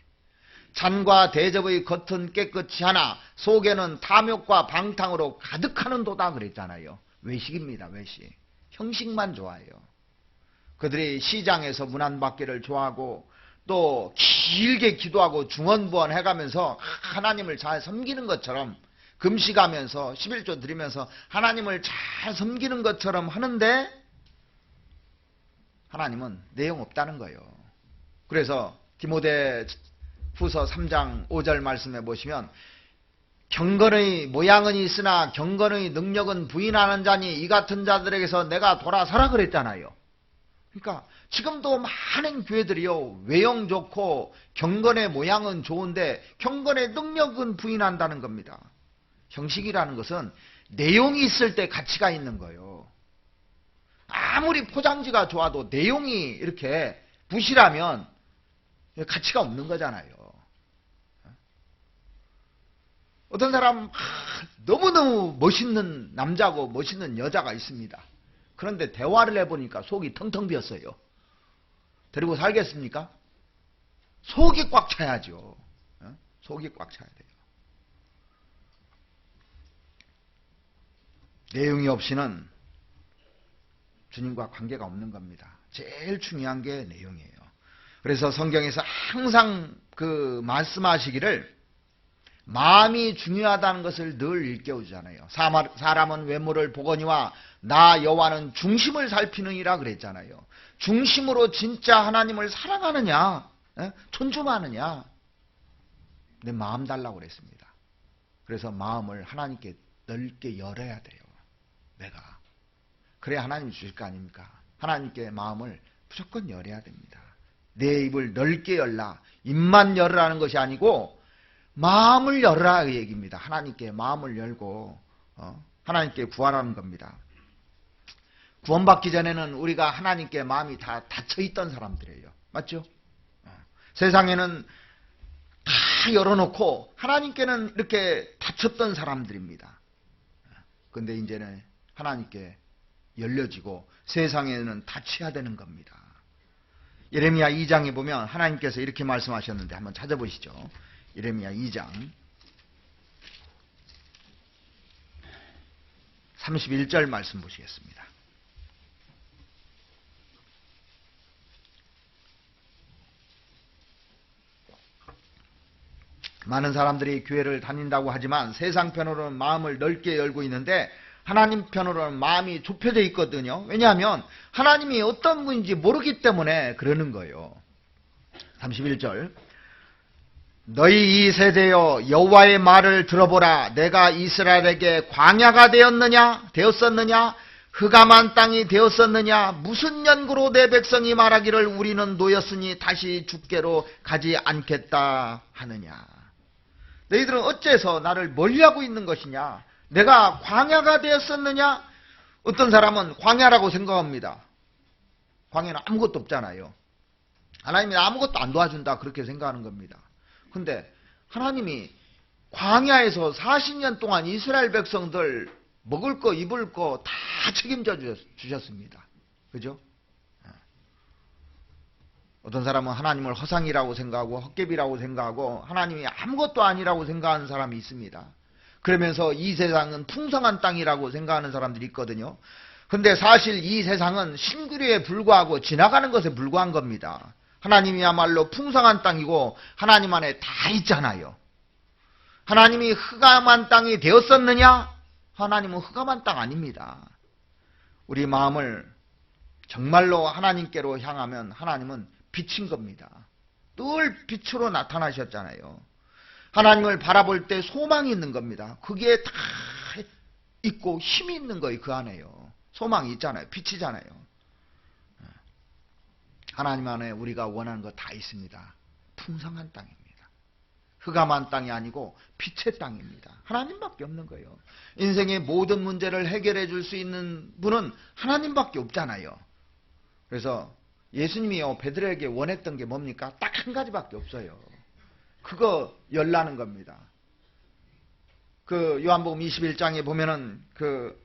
잔과 대접의 겉은 깨끗이 하나 속에는 탐욕과 방탕으로 가득하는도다 그랬잖아요. 외식입니다. 외식. 형식만 좋아해요. 그들이 시장에서 문 안 받기를 좋아하고 또 길게 기도하고 중언부언 해가면서 하나님을 잘 섬기는 것처럼 금식하면서 11조 드리면서 하나님을 잘 섬기는 것처럼 하는데 하나님은 내용 없다는 거예요. 그래서 디모데 후서 3장 5절 말씀해 보시면 경건의 모양은 있으나 경건의 능력은 부인하는 자니 이 같은 자들에게서 내가 돌아서라 그랬잖아요. 그러니까 지금도 많은 교회들이요, 외형 좋고 경건의 모양은 좋은데 경건의 능력은 부인한다는 겁니다. 형식이라는 것은 내용이 있을 때 가치가 있는 거예요. 아무리 포장지가 좋아도 내용이 이렇게 부실하면 가치가 없는 거잖아요. 어떤 사람 너무너무 멋있는 남자고 멋있는 여자가 있습니다. 그런데 대화를 해보니까 속이 텅텅 비었어요. 데리고 살겠습니까? 속이 꽉 차야죠. 속이 꽉 차야 돼요. 내용이 없이는 주님과 관계가 없는 겁니다. 제일 중요한 게 내용이에요. 그래서 성경에서 항상 그 말씀하시기를 마음이 중요하다는 것을 늘 일깨우잖아요. 사람은 외모를 보거니와 나 여호와는 중심을 살피느니라 그랬잖아요. 중심으로 진짜 하나님을 사랑하느냐, 존중하느냐, 내 마음 달라고 그랬습니다. 그래서 마음을 하나님께 넓게 열어야 돼요. 내가. 그래야 하나님이 주실 거 아닙니까? 하나님께 마음을 무조건 열어야 됩니다. 내 입을 넓게 열라. 입만 열으라는 것이 아니고 마음을 열어라 그 얘기입니다. 하나님께 마음을 열고 하나님께 구하라는 겁니다. 구원받기 전에는 우리가 하나님께 마음이 다 닫혀있던 사람들이에요. 맞죠? 세상에는 다 열어놓고 하나님께는 이렇게 닫혔던 사람들입니다. 근데 이제는 하나님께 열려지고 세상에는 닫혀야 되는 겁니다. 예레미야 2장에 보면 하나님께서 이렇게 말씀하셨는데 한번 찾아보시죠. 예레미야 2장 31절 말씀 보시겠습니다. 많은 사람들이 교회를 다닌다고 하지만 세상 편으로는 마음을 넓게 열고 있는데 하나님 편으로는 마음이 좁혀져 있거든요. 왜냐하면 하나님이 어떤 분인지 모르기 때문에 그러는 거예요. 31절 너희 이 세대여 여호와의 말을 들어보라. 내가 이스라엘에게 광야가 되었었느냐 흑암한 땅이 되었었느냐 무슨 연고로 내 백성이 말하기를 우리는 노였으니 다시 죽게로 가지 않겠다 하느냐. 너희들은 어째서 나를 멀리하고 있는 것이냐. 내가 광야가 되었었느냐. 어떤 사람은 광야라고 생각합니다. 광야는 아무것도 없잖아요. 하나님이 아무것도 안 도와준다 그렇게 생각하는 겁니다. 근데 하나님이 광야에서 40년 동안 이스라엘 백성들 먹을 거 입을 거 다 책임져 주셨습니다. 그죠? 어떤 사람은 하나님을 허상이라고 생각하고 헛개비라고 생각하고 하나님이 아무것도 아니라고 생각하는 사람이 있습니다. 그러면서 이 세상은 풍성한 땅이라고 생각하는 사람들이 있거든요. 근데 사실 이 세상은 신기루에 불과하고 지나가는 것에 불과한 겁니다. 하나님이야말로 풍성한 땅이고 하나님 안에 다 있잖아요. 하나님이 흑암한 땅이 되었었느냐? 하나님은 흑암한 땅 아닙니다. 우리 마음을 정말로 하나님께로 향하면 하나님은 빛인 겁니다. 늘 빛으로 나타나셨잖아요. 하나님을 바라볼 때 소망이 있는 겁니다. 그게 다 있고 힘이 있는 거예요. 그 안에요. 소망이 있잖아요. 빛이잖아요. 하나님 안에 우리가 원하는 거 다 있습니다. 풍성한 땅입니다. 흑암한 땅이 아니고 빛의 땅입니다. 하나님밖에 없는 거예요. 인생의 모든 문제를 해결해 줄 수 있는 분은 하나님밖에 없잖아요. 그래서 예수님이요 베드로에게 원했던 게 뭡니까? 딱 한 가지밖에 없어요. 그거 열라는 겁니다. 그 요한복음 21장에 보면은 그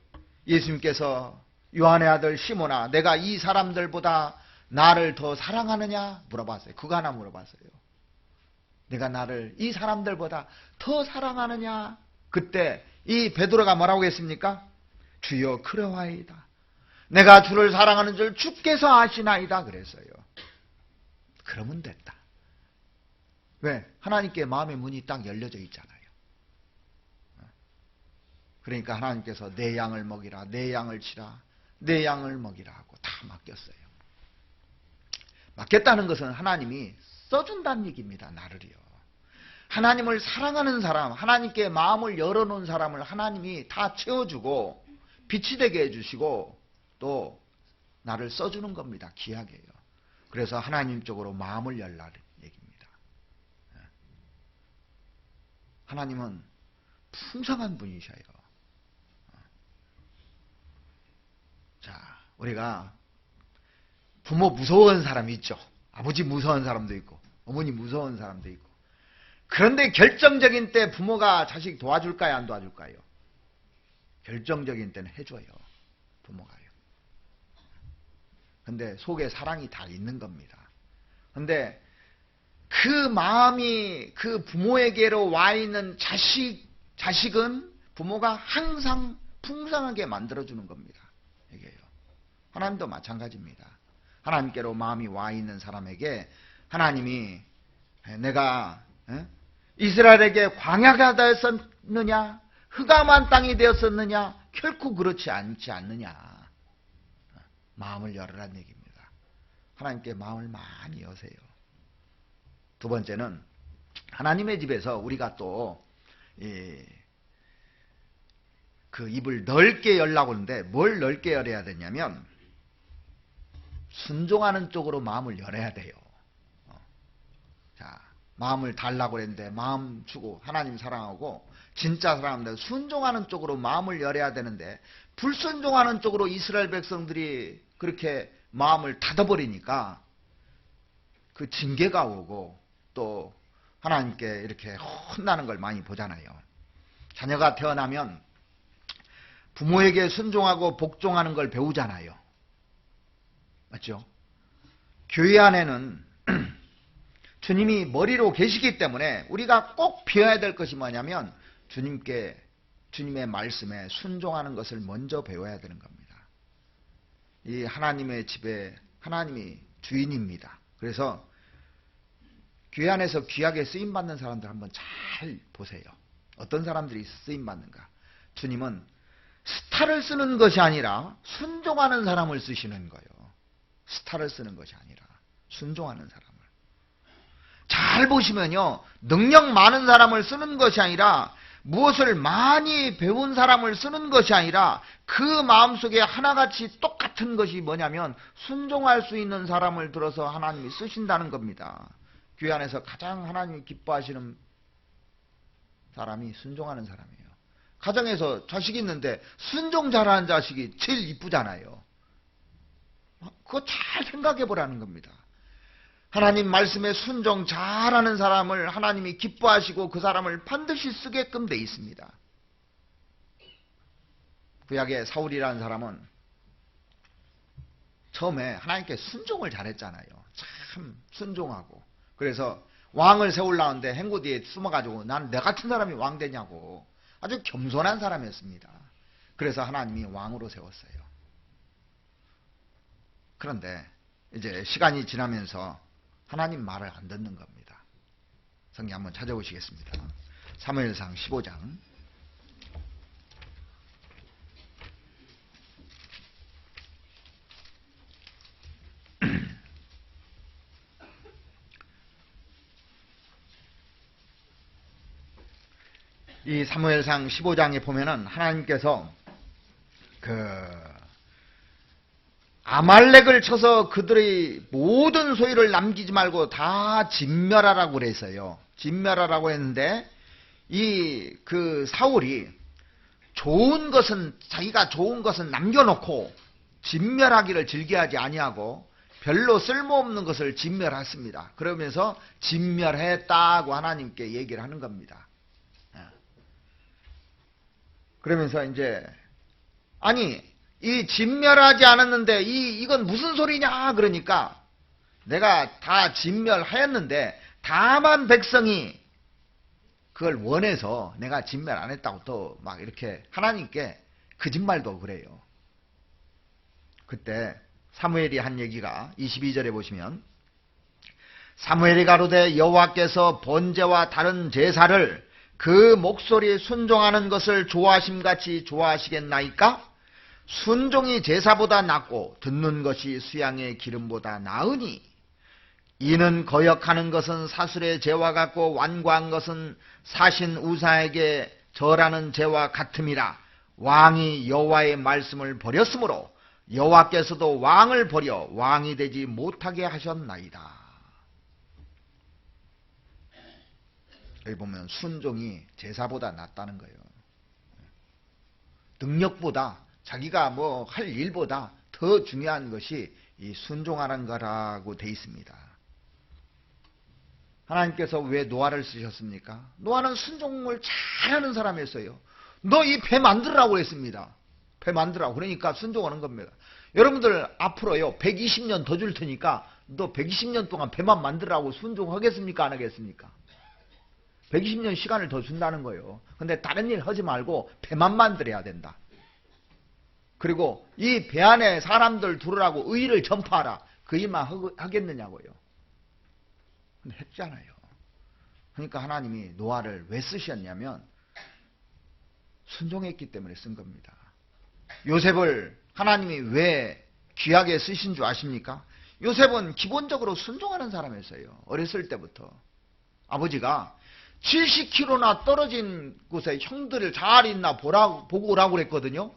예수님께서 요한의 아들 시몬아 내가 이 사람들보다 나를 더 사랑하느냐 물어봤어요. 그거 하나 물어봤어요. 내가 나를 이 사람들보다 더 사랑하느냐. 그때 이 베드로가 뭐라고 했습니까? 주여 그러하이다. 내가 주를 사랑하는 줄 주께서 아시나이다 그랬어요. 그러면 됐다. 왜? 하나님께 마음의 문이 딱 열려져 있잖아요. 그러니까 하나님께서 내 양을 먹이라, 내 양을 치라, 내 양을 먹이라 하고 다 맡겼어요. 맡겼다는 것은 하나님이 써준다는 얘기입니다. 나를요. 하나님을 사랑하는 사람, 하나님께 마음을 열어놓은 사람을 하나님이 다 채워주고 빛이 되게 해주시고 또 나를 써주는 겁니다. 귀하게요. 그래서 하나님 쪽으로 마음을 열라는 얘기입니다. 하나님은 풍성한 분이셔요. 자, 우리가 부모 무서워하는 사람이 있죠. 아버지 무서워하는 사람도 있고 어머니 무서워하는 사람도 있고. 그런데 결정적인 때 부모가 자식 도와줄까요? 안 도와줄까요? 결정적인 때는 해줘요. 부모가요. 근데 속에 사랑이 다 있는 겁니다. 근데 그 마음이 그 부모에게로 와 있는 자식은 부모가 항상 풍성하게 만들어주는 겁니다. 이게요. 하나님도 마찬가지입니다. 하나님께로 마음이 와 있는 사람에게 하나님이 내가 이스라엘에게 광야가 되었느냐 흑암한 땅이 되었었느냐 결코 그렇지 않지 않느냐. 마음을 열으라는 얘기입니다. 하나님께 마음을 많이 여세요. 두 번째는 하나님의 집에서 우리가 또 그 입을 넓게 열라고 하는데 뭘 넓게 열어야 되냐면 순종하는 쪽으로 마음을 열어야 돼요. 자, 마음을 달라고 했는데 마음 주고 하나님 사랑하고 진짜 사랑합니다. 순종하는 쪽으로 마음을 열어야 되는데 불순종하는 쪽으로 이스라엘 백성들이 그렇게 마음을 닫아버리니까 그 징계가 오고 또 하나님께 이렇게 혼나는 걸 많이 보잖아요. 자녀가 태어나면 부모에게 순종하고 복종하는 걸 배우잖아요. 맞죠? 교회 안에는 주님이 머리로 계시기 때문에 우리가 꼭 배워야 될 것이 뭐냐면 주님의 말씀에 순종하는 것을 먼저 배워야 되는 겁니다. 이 하나님의 집에 하나님이 주인입니다. 그래서 교회 안에서 귀하게 쓰임받는 사람들 한번 잘 보세요. 어떤 사람들이 쓰임받는가. 주님은 스타를 쓰는 것이 아니라 순종하는 사람을 쓰시는 거예요. 스타를 쓰는 것이 아니라 순종하는 사람을. 잘 보시면요. 능력 많은 사람을 쓰는 것이 아니라 무엇을 많이 배운 사람을 쓰는 것이 아니라 그 마음속에 하나같이 똑같은 것이 뭐냐면 순종할 수 있는 사람을 들어서 하나님이 쓰신다는 겁니다. 교회 안에서 가장 하나님이 기뻐하시는 사람이 순종하는 사람이에요. 가정에서 자식이 있는데 순종 잘하는 자식이 제일 이쁘잖아요. 그거 잘 생각해 보라는 겁니다. 하나님 말씀에 순종 잘하는 사람을 하나님이 기뻐하시고 그 사람을 반드시 쓰게끔 돼 있습니다. 구약의 사울이라는 사람은 처음에 하나님께 순종을 잘했잖아요. 참 순종하고. 그래서 왕을 세우려는데 행구 뒤에 숨어가지고 난 내 같은 사람이 왕 되냐고 아주 겸손한 사람이었습니다. 그래서 하나님이 왕으로 세웠어요. 그런데 이제 시간이 지나면서 하나님 말을 안 듣는 겁니다. 성경 한번 찾아보시겠습니다. 사무엘상 15장. 이 사무엘상 15장에 보면은 하나님께서 아말렉을 쳐서 그들의 모든 소유를 남기지 말고 다 진멸하라고 그랬어요. 진멸하라고 했는데 사울이 자기가 좋은 것은 남겨놓고 진멸하기를 즐겨하지 아니하고 별로 쓸모없는 것을 진멸했습니다. 그러면서 진멸했다고 하나님께 얘기를 하는 겁니다. 그러면서 이제 이 진멸하지 않았는데 이건 무슨 소리냐 그러니까 내가 다 진멸하였는데 다만 백성이 그걸 원해서 내가 진멸 안 했다고 또 막 이렇게 하나님께 거짓말도 그래요. 그때 사무엘이 한 얘기가 22절에 보시면 사무엘이 가로되 여호와께서 번제와 다른 제사를 그 목소리에 순종하는 것을 좋아하심같이 좋아하시겠나이까? 순종이 제사보다 낫고 듣는 것이 수양의 기름보다 나으니 이는 거역하는 것은 사술의 죄와 같고 완고한 것은 사신 우사에게 절하는 죄와 같음이라. 왕이 여호와의 말씀을 버렸으므로 여호와께서도 왕을 버려 왕이 되지 못하게 하셨나이다. 여기 보면 순종이 제사보다 낫다는 거예요. 능력보다 자기가 할 일보다 더 중요한 것이 이 순종하는 거라고 돼 있습니다. 하나님께서 왜 노아를 쓰셨습니까? 노아는 순종을 잘하는 사람이었어요. 너 이 배 만들라고 했습니다. 배 만들라고. 그러니까 순종하는 겁니다. 여러분들 앞으로요 120년 더 줄 테니까 너 120년 동안 배만 만들라고 순종하겠습니까? 안 하겠습니까? 120년 시간을 더 준다는 거예요. 근데 다른 일 하지 말고 배만 만들어야 된다. 그리고 이 배 안에 사람들 두르라고 의의를 전파하라. 그 일만 하겠느냐고요. 근데 했잖아요. 그러니까 하나님이 노아를 왜 쓰셨냐면 순종했기 때문에 쓴 겁니다. 요셉을 하나님이 왜 귀하게 쓰신 줄 아십니까? 요셉은 기본적으로 순종하는 사람이었어요. 어렸을 때부터. 아버지가 70km나 떨어진 곳에 형들을 잘 있나 보고 오라고 그랬거든요.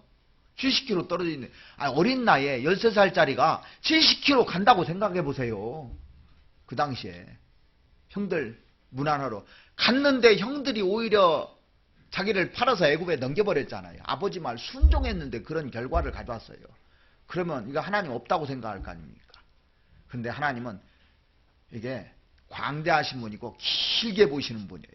70km 떨어져 있는, 어린 나이에 13살짜리가 70km 간다고 생각해 보세요. 그 당시에. 형들 문안하러. 갔는데 형들이 오히려 자기를 팔아서 애굽에 넘겨버렸잖아요. 아버지 말 순종했는데 그런 결과를 가져왔어요. 그러면 이거 하나님 없다고 생각할 거 아닙니까? 근데 하나님은 이게 광대하신 분이고 길게 보시는 분이에요.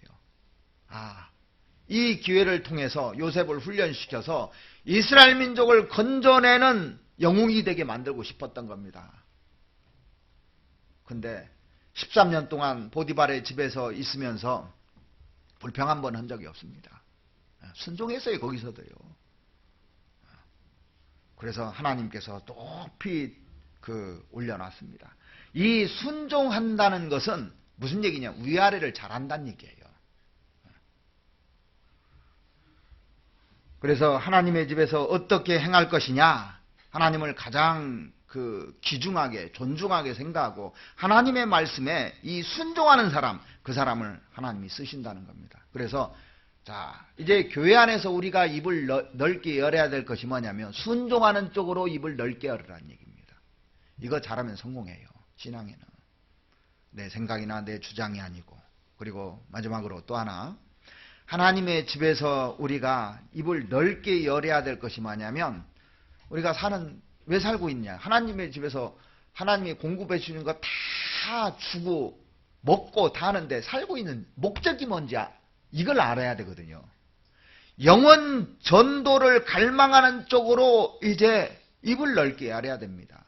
이 기회를 통해서 요셉을 훈련시켜서 이스라엘 민족을 건져내는 영웅이 되게 만들고 싶었던 겁니다. 근데 13년 동안 보디발의 집에서 있으면서 불평 한 번 한 적이 없습니다. 순종했어요. 거기서도요. 그래서 하나님께서 높이 올려놨습니다. 이 순종한다는 것은 무슨 얘기냐? 위아래를 잘한다는 얘기예요. 그래서 하나님의 집에서 어떻게 행할 것이냐? 하나님을 가장 귀중하게 존중하게 생각하고 하나님의 말씀에 이 순종하는 사람, 그 사람을 하나님이 쓰신다는 겁니다. 그래서 이제 교회 안에서 우리가 입을 넓게 열어야 될 것이 뭐냐면 순종하는 쪽으로 입을 넓게 열으라는 얘기입니다. 이거 잘하면 성공해요. 신앙에는. 내 생각이나 내 주장이 아니고. 그리고 마지막으로 또 하나, 하나님의 집에서 우리가 입을 넓게 열어야 될 것이 뭐냐면, 우리가 왜 살고 있냐? 하나님의 집에서 하나님이 공급해 주는 거 다 주고 먹고 다 하는데 살고 있는 목적이 뭔지 이걸 알아야 되거든요. 영원 전도를 갈망하는 쪽으로 이제 입을 넓게 열어야 됩니다.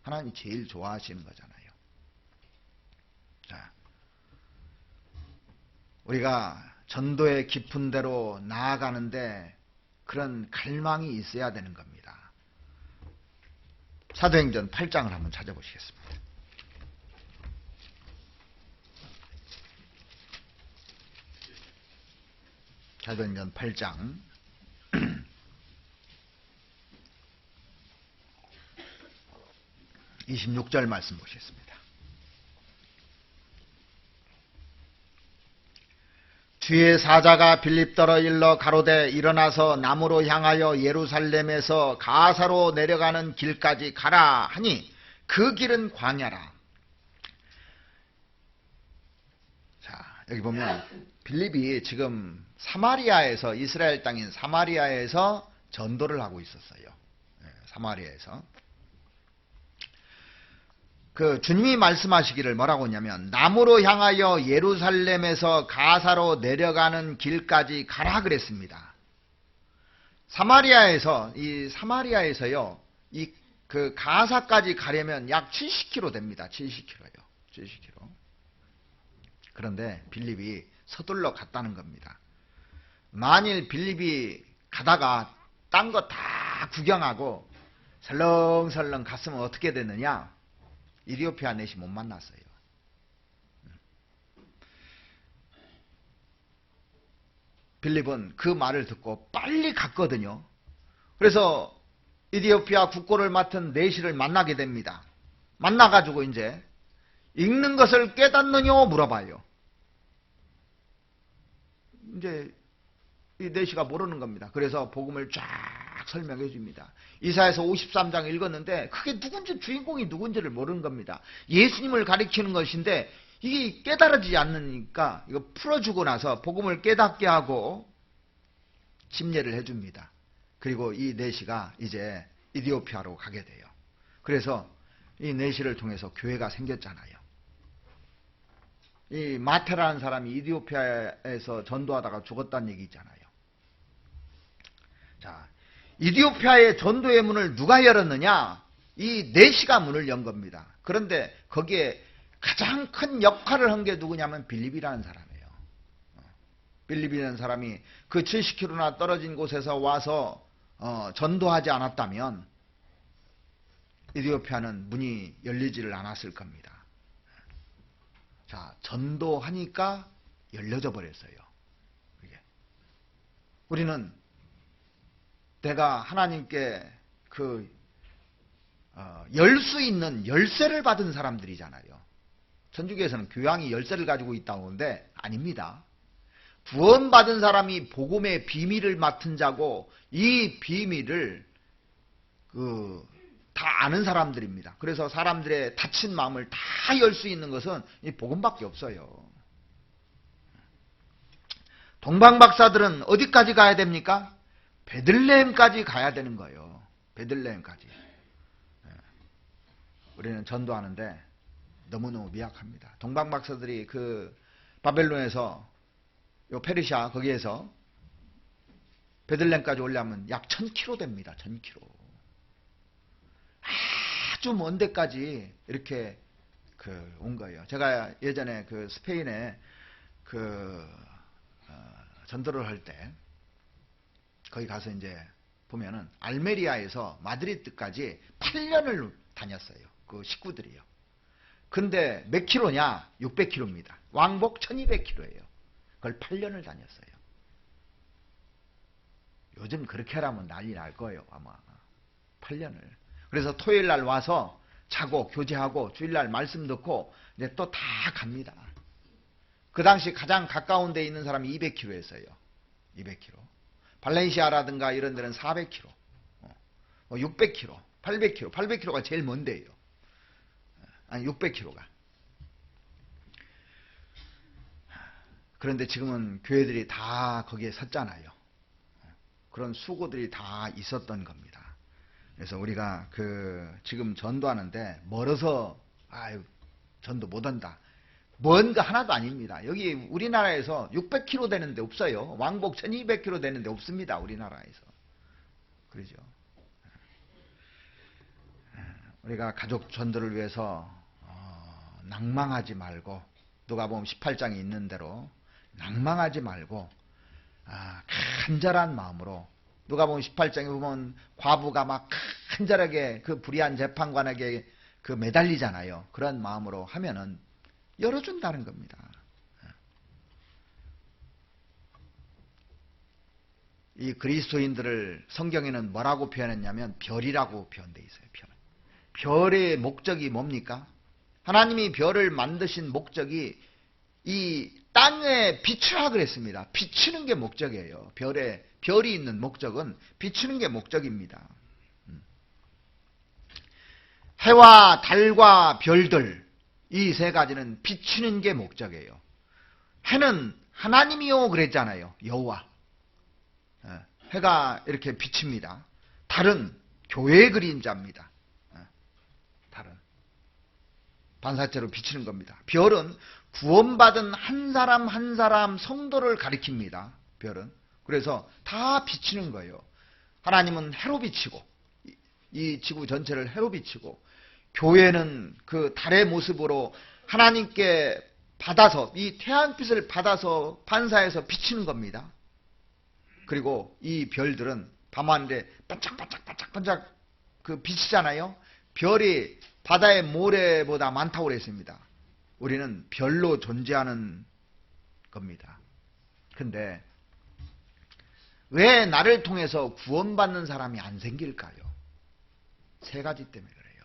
하나님이 제일 좋아하시는 거잖아요. 우리가 전도의 깊은 데로 나아가는데 그런 갈망이 있어야 되는 겁니다. 사도행전 8장을 한번 찾아보시겠습니다. 사도행전 8장 26절 말씀 보시겠습니다. 뒤에 사자가 빌립더러 일러 가로되 일어나서 남으로 향하여 예루살렘에서 가사로 내려가는 길까지 가라 하니 그 길은 광야라. 여기 보면 빌립이 지금 사마리아에서, 이스라엘 땅인 사마리아에서 전도를 하고 있었어요. 사마리아에서. 주님이 말씀하시기를 뭐라고 했냐면 남으로 향하여 예루살렘에서 가사로 내려가는 길까지 가라 그랬습니다. 사마리아에서요, 가사까지 가려면 약 70km 됩니다. 70km요. 70km. 그런데 빌립이 서둘러 갔다는 겁니다. 만일 빌립이 가다가 딴 거 다 구경하고 설렁설렁 갔으면 어떻게 됐느냐? 이디오피아 넷이 못 만났어요. 빌립은 그 말을 듣고 빨리 갔거든요. 그래서 이디오피아 국고를 맡은 넷이를 만나게 됩니다. 만나가지고 이제 읽는 것을 깨닫느냐 물어봐요. 이제 이 넷이가 모르는 겁니다. 그래서 복음을 쫙 설명해 줍니다. 이사야서 53장 읽었는데 그게 누군지, 주인공이 누군지를 모르는 겁니다. 예수님을 가리키는 것인데 이게 깨달아지지 않으니까 이거 풀어주고 나서 복음을 깨닫게 하고 침례를 해줍니다. 그리고 이 넷이가 이제 이디오피아로 가게 돼요. 그래서 이 내시를 통해서 교회가 생겼잖아요. 이 마테라는 사람이 이디오피아에서 전도하다가 죽었다는 얘기 있잖아요. 자, 이디오피아의 전도의 문을 누가 열었느냐? 이 내시가 문을 연 겁니다. 그런데 거기에 가장 큰 역할을 한 게 누구냐면 빌립이라는 사람이에요. 빌립이라는 사람이 그 70km나 떨어진 곳에서 와서 전도하지 않았다면 이디오피아는 문이 열리지를 않았을 겁니다. 자, 전도하니까 열려져 버렸어요. 우리는 내가 하나님께 열 수 있는 열쇠를 받은 사람들이잖아요. 천주교에서는 교황이 열쇠를 가지고 있다고 하는데 아닙니다. 구원받은 사람이 복음의 비밀을 맡은 자고 이 비밀을 다 아는 사람들입니다. 그래서 사람들의 닫힌 마음을 다 열 수 있는 것은 이 복음밖에 없어요. 동방박사들은 어디까지 가야 됩니까? 베들레헴까지 가야 되는 거예요. 베들레헴까지. 우리는 전도하는데 너무너무 미약합니다. 동방박사들이 그 바벨론에서 요 페르시아 거기에서 베들레헴까지 오려면 약 1000km 됩니다. 1000km. 아주 먼 데까지 이렇게 온 거예요. 제가 예전에 스페인에 전도를 할 때 거기 가서 이제 보면은 알메리아에서 마드리드까지 8년을 다녔어요. 그 식구들이요. 근데 몇 킬로냐? 600km입니다. 왕복 1200km예요. 그걸 8년을 다녔어요. 요즘 그렇게 하라면 난리 날 거예요. 아마 8년을. 그래서 토요일 날 와서 자고 교제하고 주일날 말씀 듣고 이제 또 다 갑니다. 그 당시 가장 가까운 데 있는 사람이 200km였어요. 200km. 발렌시아라든가 이런 데는 400km. 600km, 800km. 800km가 제일 먼 데예요. 아니 600km가. 그런데 지금은 교회들이 다 거기에 섰잖아요. 그런 수고들이 다 있었던 겁니다. 그래서 우리가 지금 전도하는데 멀어서 전도 못한다. 먼 거 하나도 아닙니다. 여기 우리나라에서 600km 되는 데 없어요. 왕복 1200km 되는 데 없습니다. 우리나라에서. 그러죠. 우리가 가족 전도를 위해서 낭망하지 말고 누가복음 18장에 있는 대로 낭망하지 말고 간절한 마음으로 누가복음 18장에 보면 과부가 막 간절하게 그 불의한 재판관에게 매달리잖아요. 그런 마음으로 하면은 열어준다는 겁니다. 이 그리스도인들을 성경에는 뭐라고 표현했냐면 별이라고 표현되어 있어요. 별의 목적이 뭡니까? 하나님이 별을 만드신 목적이 이 땅에 비추라 그랬습니다. 비추는 게 목적이에요. 별이 있는 목적은 비추는 게 목적입니다. 해와 달과 별들 이 세 가지는 비추는 게 목적이에요. 해는 하나님이요 그랬잖아요. 여호와. 해가 이렇게 비칩니다. 달은 교회의 그림자입니다. 달은 반사체로 비치는 겁니다. 별은 구원받은 한 사람 한 사람 성도를 가리킵니다. 별은. 그래서 다 비치는 거예요. 하나님은 해로 비치고 이 지구 전체를 해로 비치고 교회는 그 달의 모습으로 하나님께 받아서 이 태양빛을 받아서 반사해서 비치는 겁니다. 그리고 이 별들은 밤하늘에 반짝반짝반짝반짝 비치잖아요. 별이 바다의 모래보다 많다고 그랬습니다. 우리는 별로 존재하는 겁니다. 근데 왜 나를 통해서 구원받는 사람이 안 생길까요? 세 가지 때문에 그래요.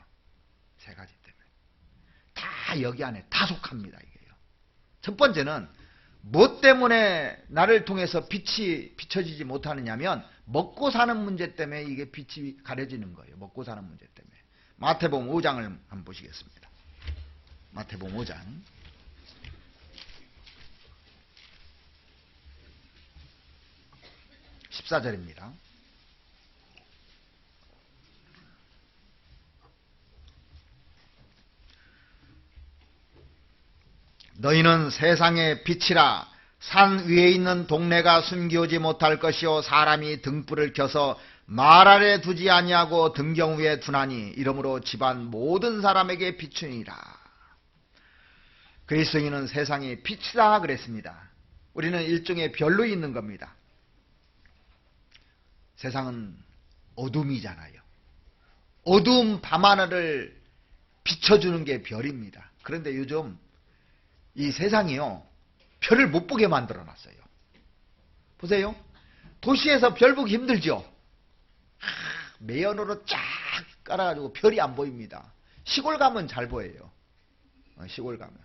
세 가지 때문에. 다 여기 안에 다 속합니다. 이게요. 첫 번째는 뭐 때문에 나를 통해서 빛이 비춰지지 못하느냐면 먹고 사는 문제 때문에 이게 빛이 가려지는 거예요. 먹고 사는 문제 때문에. 마태복음 5장을 한번 보시겠습니다. 마태복음 5장 14절입니다. 너희는 세상의 빛이라. 산 위에 있는 동네가 숨기우지 못할 것이요 사람이 등불을 켜서 말 아래 두지 아니하고 등경 위에 두나니 이러므로 집안 모든 사람에게 비추니라. 그리스도인은 세상의 빛이다 그랬습니다. 우리는 일종의 별로 있는 겁니다. 세상은 어둠이잖아요. 어두운 밤하늘을 비춰주는 게 별입니다. 그런데 요즘 이 세상이요, 별을 못 보게 만들어 놨어요. 보세요. 도시에서 별 보기 힘들죠? 매연으로 쫙 깔아가지고 별이 안 보입니다. 시골 가면 잘 보여요. 시골 가면.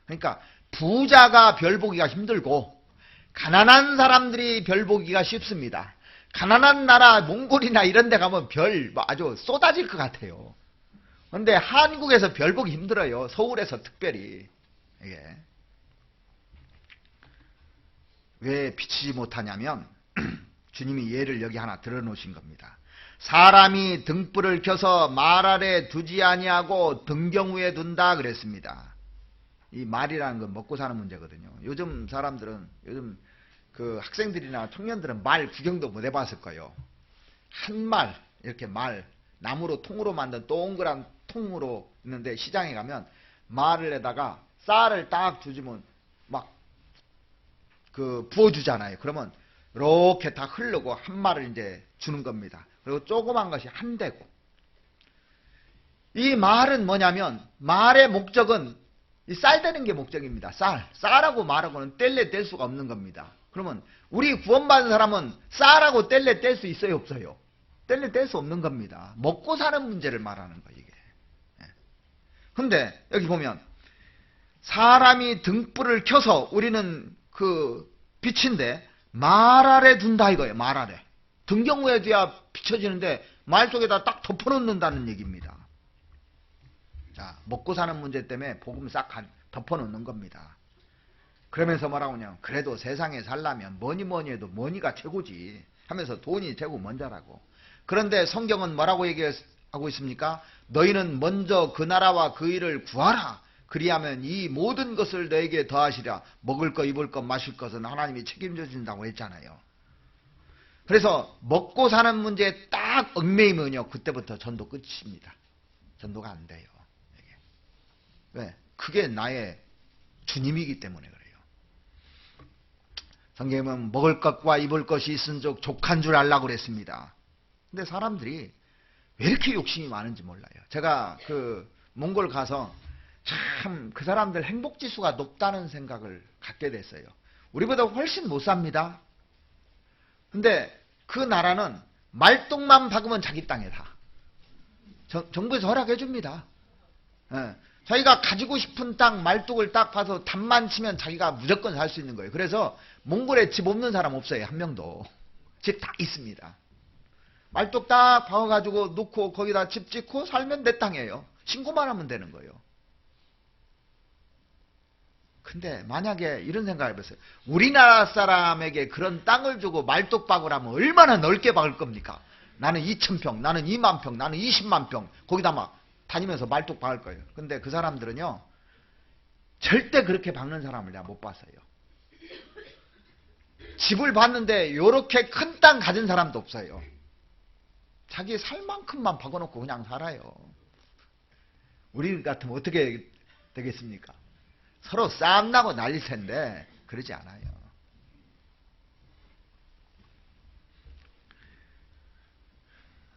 그러니까 부자가 별 보기가 힘들고 가난한 사람들이 별 보기가 쉽습니다. 가난한 나라 몽골이나 이런 데 가면 별 아주 쏟아질 것 같아요. 그런데 한국에서 별 보기 힘들어요. 서울에서 특별히. 이게. 왜 비치지 못하냐면 주님이 예를 여기 하나 들어놓으신 겁니다. 사람이 등불을 켜서 말 아래 두지 아니하고 등경 위에 둔다 그랬습니다. 이 말이라는 건 먹고 사는 문제거든요. 요즘 사람들은, 요즘 그 학생들이나 청년들은 말 구경도 못 해봤을 거예요. 한 말, 이렇게 말, 나무로 통으로 만든 동그란 통으로 있는데 시장에 가면 말에다가 쌀을 딱 주지면 막 그 부어주잖아요. 그러면 이렇게 다 흐르고 한 말을 이제 주는 겁니다. 그리고 조그만 것이 한 대고. 이 말은 뭐냐면 말의 목적은 이 쌀 되는 게 목적입니다. 쌀하고 말하고는 뗄래 뗄 수가 없는 겁니다. 그러면 우리 구원받은 사람은 쌀하고 뗄래 뗄 수 있어요, 없어요? 뗄래 뗄 수 없는 겁니다. 먹고 사는 문제를 말하는 거예요, 이게. 근데 여기 보면 사람이 등불을 켜서 우리는 그 빛인데 말 아래 둔다 이거예요. 말 아래. 등경우에 둬야 비춰지는데 말 쪽에다 딱 덮어놓는다는 얘기입니다. 자, 먹고 사는 문제 때문에 복음 싹 덮어놓는 겁니다. 그러면서 뭐라고 하냐면 그래도 세상에 살려면 뭐니 해도 머니가 최고지 하면서 돈이 최고 먼저라고. 그런데 성경은 뭐라고 얘기하고 있습니까? 너희는 먼저 그 나라와 그 일을 구하라. 그리하면 이 모든 것을 너에게 더하시랴. 먹을 것, 입을 것, 마실 것은 하나님이 책임져 준다고 했잖아요. 그래서 먹고 사는 문제에 딱 얽매이면요, 그때부터 전도 끝입니다. 전도가 안 돼요. 이게. 왜? 그게 나의 주님이기 때문에 그래요. 성경은 먹을 것과 입을 것이 있은즉 족한 줄 알라고 그랬습니다. 근데 사람들이 왜 이렇게 욕심이 많은지 몰라요. 제가 그 몽골 가서 참 그 사람들 행복지수가 높다는 생각을 갖게 됐어요. 우리보다 훨씬 못 삽니다. 근데 그 나라는 말똥만 박으면 자기 땅에 다. 정부에서 허락해 줍니다. 자기가 가지고 싶은 땅 말뚝을 딱 봐서 단만 치면 자기가 무조건 살 수 있는 거예요. 그래서 몽골에 집 없는 사람 없어요. 한 명도. 집 다 있습니다. 말뚝 딱 박아가지고 놓고 거기다 집 짓고 살면 내 땅이에요. 신고만 하면 되는 거예요. 근데 만약에 이런 생각을 해보세요. 우리나라 사람에게 그런 땅을 주고 말뚝 박으라면 얼마나 넓게 박을 겁니까? 나는 2,000평, 나는 2만 평, 나는 20만 평 거기다 막 다니면서 말뚝 박을 거예요. 근데 그 사람들은요, 절대 그렇게 박는 사람을 내가 못 봤어요. 집을 봤는데 요렇게 큰 땅 가진 사람도 없어요. 자기 살 만큼만 박아놓고 그냥 살아요. 우리 같으면 어떻게 되겠습니까? 서로 싸움 나고 난릴 텐데 그러지 않아요.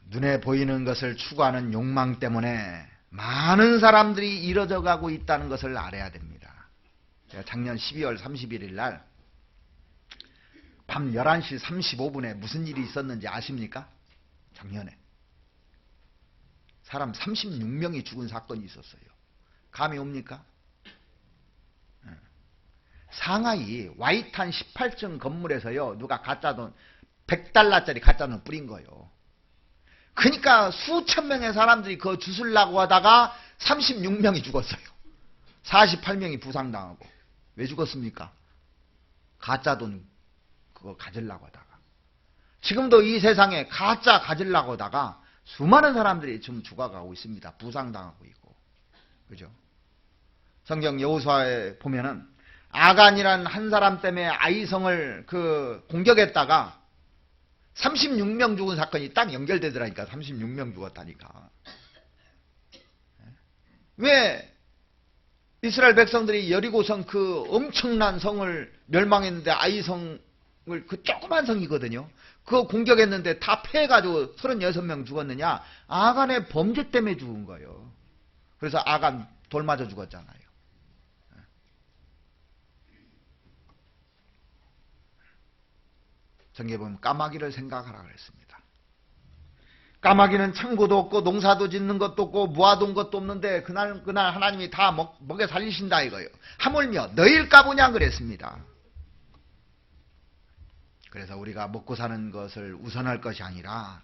눈에 보이는 것을 추구하는 욕망 때문에 많은 사람들이 이뤄져 가고 있다는 것을 알아야 됩니다. 제가 작년 12월 31일 날 밤 11시 35분에 무슨 일이 있었는지 아십니까? 작년에 사람 36명이 죽은 사건이 있었어요. 감이 옵니까? 상하이 와이탄 18층 건물에서요, 누가 가짜돈 100달러짜리 가짜돈 뿌린 거예요. 그러니까 수천 명의 사람들이 그거 주술라고 하다가 36명이 죽었어요. 48명이 부상당하고. 왜 죽었습니까? 가짜돈 그거 가지려고 하다가. 지금도 이 세상에 가짜 가지려고 하다가 수많은 사람들이 지금 죽어가고 있습니다. 부상당하고 있고. 그죠? 성경 여호수아에 보면은 아간이란 한 사람 때문에 아이성을 공격했다가 36명 죽은 사건이 딱 연결되더라니까. 36명 죽었다니까. 왜 이스라엘 백성들이 여리고성 그 엄청난 성을 멸망했는데 아이성을 그 조그만 성이거든요. 그거 공격했는데 다 패해가지고 36명 죽었느냐? 아간의 범죄 때문에 죽은 거예요. 그래서 아간 돌 맞아 죽었잖아요. 성경에 보면 까마귀를 생각하라 그랬습니다. 까마귀는 창고도 없고 농사도 짓는 것도 없고 모아둔 것도 없는데 그날 하나님이 다 먹여 살리신다 이거예요. 하물며 너희일까 보냐 그랬습니다. 그래서 우리가 먹고 사는 것을 우선할 것이 아니라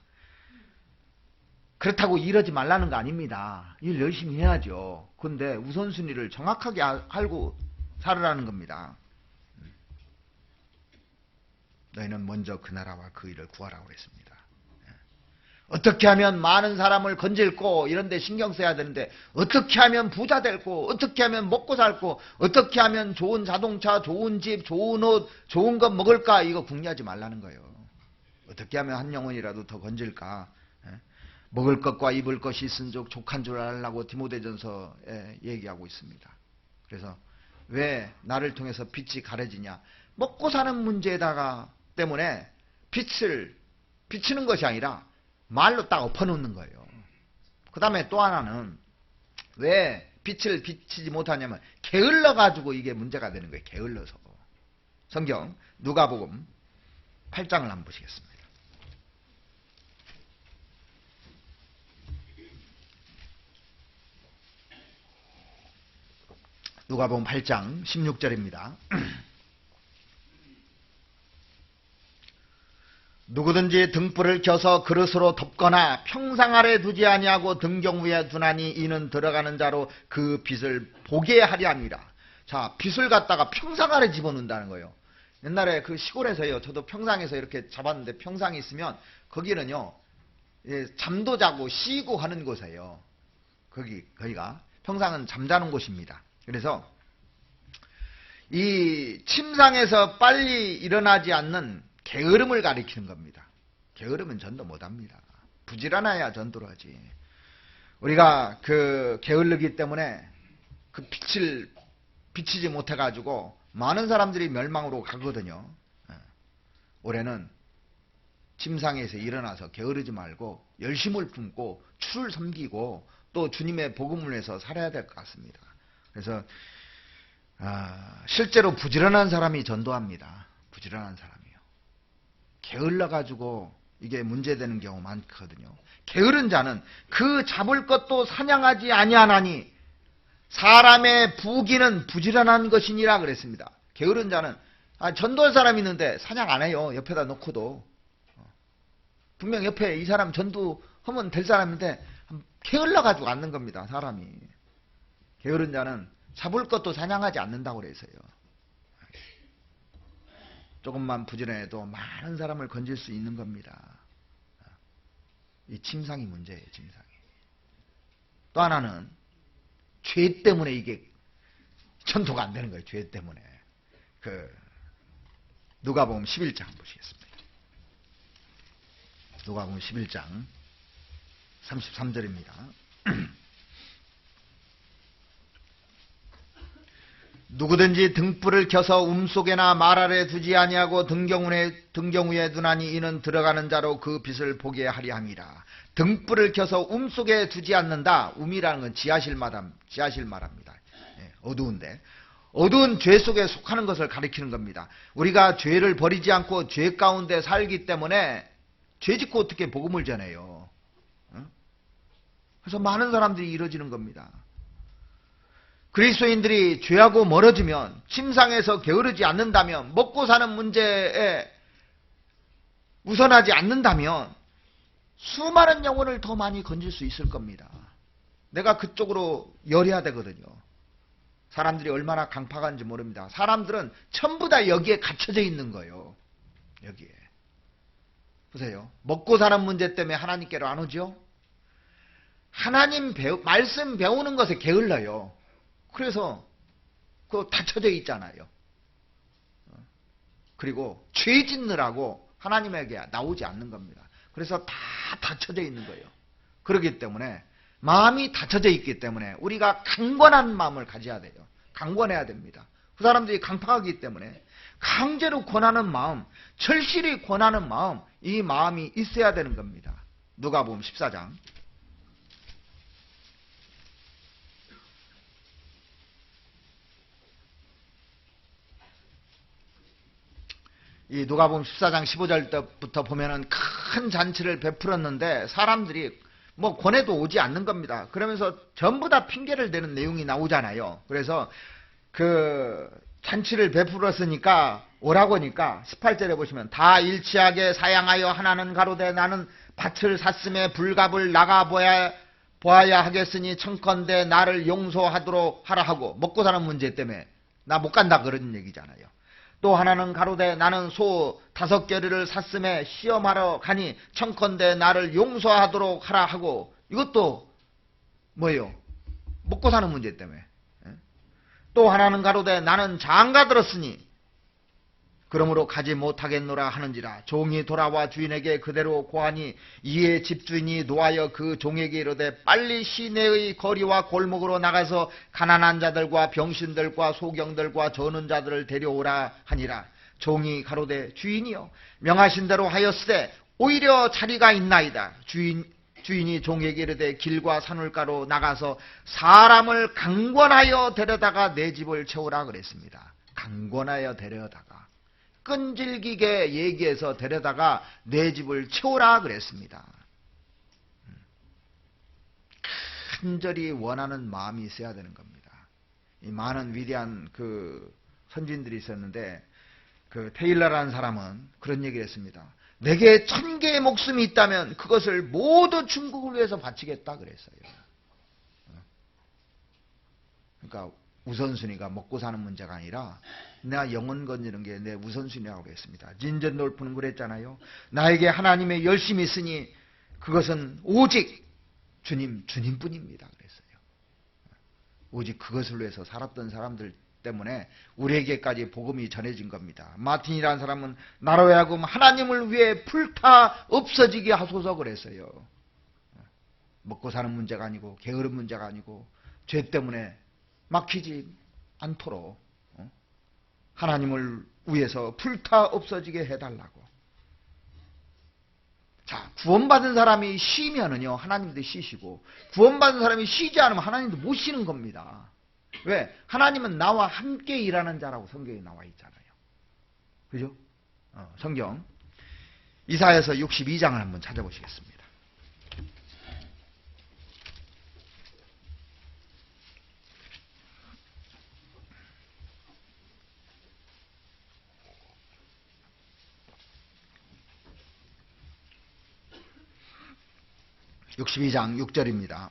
그렇다고 일하지 말라는 거 아닙니다. 일 열심히 해야죠. 그런데 우선순위를 정확하게 알고 살으라는 겁니다. 너희는 먼저 그 나라와 그 일을 구하라고 그랬습니다. 어떻게 하면 많은 사람을 건질고 이런 데 신경 써야 되는데 어떻게 하면 부자 될고 어떻게 하면 먹고 살고 어떻게 하면 좋은 자동차, 좋은 집, 좋은 옷, 좋은 것 먹을까 이거 궁리하지 말라는 거예요. 어떻게 하면 한 영혼이라도 더 건질까. 먹을 것과 입을 것이 있은즉 족한 줄 알라고 디모데전서에 얘기하고 있습니다. 그래서 왜 나를 통해서 빛이 가려지냐. 먹고 사는 문제에다가 때문에 빛을 비치는 것이 아니라 말로 딱 엎어놓는 거예요. 그 다음에 또 하나는 왜 빛을 비치지 못하냐면 게을러가지고 이게 문제가 되는 거예요. 게을러서. 성경 누가복음 8장을 한번 보시겠습니다. 누가복음 8장 16절입니다. 누구든지 등불을 켜서 그릇으로 덮거나 평상 아래 두지 아니하고 등경 위에 두나니 이는 들어가는 자로 그 빛을 보게 하려 함이라. 자, 빛을 갖다가 평상 아래 집어넣는다는 거예요. 옛날에 그 시골에서요, 저도 평상에서 이렇게 잡았는데 평상이 있으면 거기는요, 잠도 자고 쉬고 하는 곳이에요. 거기가 평상은 잠자는 곳입니다. 그래서 이 침상에서 빨리 일어나지 않는 게으름을 가리키는 겁니다. 게으름은 전도 못합니다. 부지런해야 전도를 하지. 우리가 게을르기 때문에 그 빛을 비치지 못해가지고 많은 사람들이 멸망으로 가거든요. 올해는 침상에서 일어나서 게으르지 말고 열심을 품고 주를 섬기고 또 주님의 복음을 위해서 살아야 될 것 같습니다. 그래서 실제로 부지런한 사람이 전도합니다. 부지런한 사람이요. 게을러가지고 이게 문제되는 경우 많거든요. 게으른 자는 그 잡을 것도 사냥하지 아니하나니 사람의 부귀는 부지런한 것이니라 그랬습니다. 게으른 자는 전도할 사람이 있는데 사냥 안 해요. 옆에다 놓고도. 분명 옆에 이 사람 전도하면 될 사람인데 게을러가지고 앉는 겁니다. 사람이. 게으른 자는 잡을 것도 사냥하지 않는다고 그랬어요. 조금만 부지런해도 많은 사람을 건질 수 있는 겁니다. 이 침상이 문제예요. 침상이. 또 하나는 죄 때문에 이게 전도가 안 되는 거예요. 죄 때문에. 누가복음 11장 보시겠습니다. 누가복음 11장 33절입니다. 누구든지 등불을 켜서 움속에나 말 아래 두지 아니하고 등경 위에 두나니 이는 들어가는 자로 그 빛을 보게 하려 함이라. 등불을 켜서 움속에 두지 않는다. 움이라는 건 지하실 말합니다. 어두운데 어두운 죄 속에 속하는 것을 가리키는 겁니다. 우리가 죄를 버리지 않고 죄 가운데 살기 때문에 죄 짓고 어떻게 복음을 전해요. 그래서 많은 사람들이 이루어지는 겁니다. 그리스도인들이 죄하고 멀어지면, 침상에서 게으르지 않는다면, 먹고 사는 문제에 우선하지 않는다면 수많은 영혼을 더 많이 건질 수 있을 겁니다. 내가 그쪽으로 열해야 되거든요. 사람들이 얼마나 강팍한지 모릅니다. 사람들은 전부 다 여기에 갇혀져 있는 거예요. 여기에. 보세요. 먹고 사는 문제 때문에 하나님께로 안 오죠? 하나님 말씀 배우는 것에 게을러요. 그래서 그거 닫혀져 있잖아요. 그리고 죄 짓느라고 하나님에게 나오지 않는 겁니다. 그래서 다 닫혀져 있는 거예요. 그렇기 때문에 마음이 닫혀져 있기 때문에 우리가 강건한 마음을 가져야 돼요. 강건해야 됩니다. 그 사람들이 강팍하기 때문에 강제로 권하는 마음, 절실히 권하는 마음, 이 마음이 있어야 되는 겁니다. 누가복음 14장 이 누가복음 14장 15절부터 보면은 큰 잔치를 베풀었는데 사람들이 뭐 권해도 오지 않는 겁니다. 그러면서 전부 다 핑계를 대는 내용이 나오잖아요. 그래서 그 잔치를 베풀었으니까 오라고 하니까 18절에 보시면 다 일치하게 사양하여 하나는 가로되 나는 밭을 샀음에 불갑을 나가 보아야 하겠으니 청컨대 나를 용서하도록 하라 하고 먹고 사는 문제 때문에 나 못 간다 그런 얘기잖아요. 또 하나는 가로되 나는 소 5겨레를 샀음에 시험하러 가니 청컨대 나를 용서하도록 하라 하고 이것도 뭐예요? 먹고 사는 문제 때문에. 또 하나는 가로되 나는 장가 들었으니 그러므로 가지 못하겠노라 하는지라 종이 돌아와 주인에게 그대로 고하니 이에 집주인이 노하여 그 종에게 이르되 빨리 시내의 거리와 골목으로 나가서 가난한 자들과 병신들과 소경들과 저는 자들을 데려오라 하니라. 종이 가로되 주인이여 명하신 대로 하였으되 오히려 자리가 있나이다. 주인이 종에게 이르되 길과 산울가로 나가서 사람을 강권하여 데려다가 내 집을 채우라 그랬습니다. 강권하여 데려다가 끈질기게 얘기해서 데려다가 내 집을 채우라 그랬습니다. 간절히 원하는 마음이 있어야 되는 겁니다. 이 많은 위대한 그 선진들이 있었는데 그 테일러라는 사람은 그런 얘기를 했습니다. 내게 1000개의 목숨이 있다면 그것을 모두 중국을 위해서 바치겠다 그랬어요. 그러니까 우선순위가 먹고 사는 문제가 아니라 내가 영혼 건지는 게 내 우선순위라고 그랬습니다. 진전돌프는 그랬잖아요. 나에게 하나님의 열심이 있으니 그것은 오직 주님뿐입니다 그랬어요. 오직 그것을 위해서 살았던 사람들 때문에 우리에게까지 복음이 전해진 겁니다. 마틴이라는 사람은 나로 하여금 하나님을 위해 불타 없어지게 하소서 그랬어요. 먹고 사는 문제가 아니고 게으른 문제가 아니고 죄 때문에 막히지 않도록 하나님을 위해서 불타 없어지게 해달라고. 자, 구원받은 사람이 쉬면은요 하나님도 쉬시고 구원받은 사람이 쉬지 않으면 하나님도 못 쉬는 겁니다. 왜? 하나님은 나와 함께 일하는 자라고 성경에 나와 있잖아요. 그죠? 성경 이사야서 62장을 한번 찾아보시겠습니다. (62장) 6절입니다.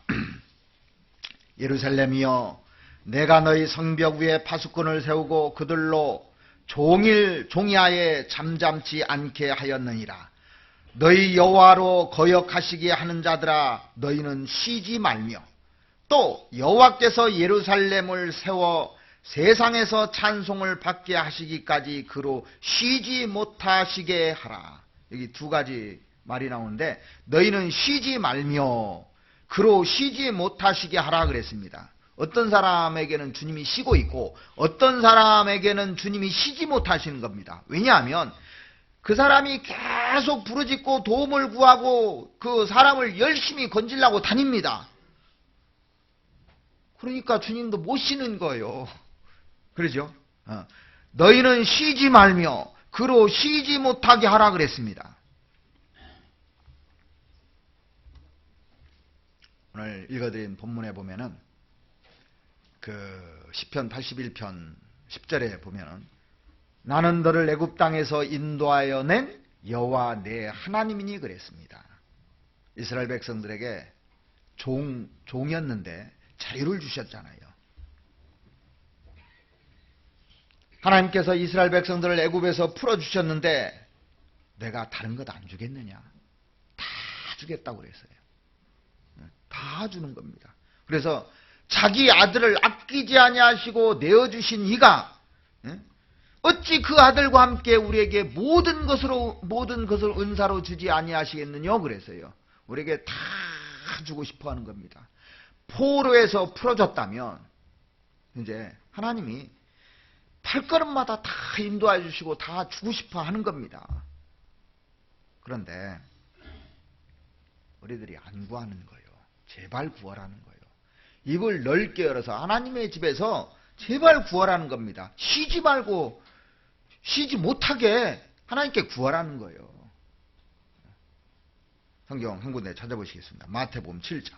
예루살렘이여 내가 너희 성벽 위에 파수꾼을 세우고 그들로 종이하에 잠잠치 않게 하였느니라. 너희 여호와로 거역하시게 하는 자들아 너희는 쉬지 말며 또 여호와께서 예루살렘을 세워 세상에서 찬송을 받게 하시기까지 그로 쉬지 못하시게 하라. 여기 두 가지 말이 나오는데 너희는 쉬지 말며 그로 쉬지 못하시게 하라 그랬습니다. 어떤 사람에게는 주님이 쉬고 있고 어떤 사람에게는 주님이 쉬지 못하시는 겁니다. 왜냐하면 그 사람이 계속 부르짖고 도움을 구하고 그 사람을 열심히 건지려고 다닙니다. 그러니까 주님도 못 쉬는 거예요. 그러죠? 너희는 쉬지 말며 그로 쉬지 못하게 하라 그랬습니다. 오늘 읽어드린 본문에 보면은 그 시편 81편 10절에 보면은 나는 너를 애굽 땅에서 인도하여 낸 여호와 내 하나님이니 그랬습니다. 이스라엘 백성들에게 종이었는데 자유를 주셨잖아요. 하나님께서 이스라엘 백성들을 애굽에서 풀어주셨는데 내가 다른 것 안 주겠느냐? 다 주겠다고 그랬어요. 다 주는 겁니다. 그래서 자기 아들을 아끼지 아니하시고 내어주신 이가 어찌 그 아들과 함께 우리에게 모든 것을 은사로 주지 아니하시겠느냐 그래서요. 우리에게 다 주고 싶어 하는 겁니다. 포로에서 풀어줬다면 이제 하나님이 발걸음마다 다 인도해 주시고 다 주고 싶어 하는 겁니다. 그런데 우리들이 안 구하는 거예요. 제발 구하라는 거예요. 입을 넓게 열어서 하나님의 집에서 제발 구하라는 겁니다. 쉬지 말고 쉬지 못하게 하나님께 구하라는 거예요. 성경 한 군데 찾아보시겠습니다. 마태복음 7장.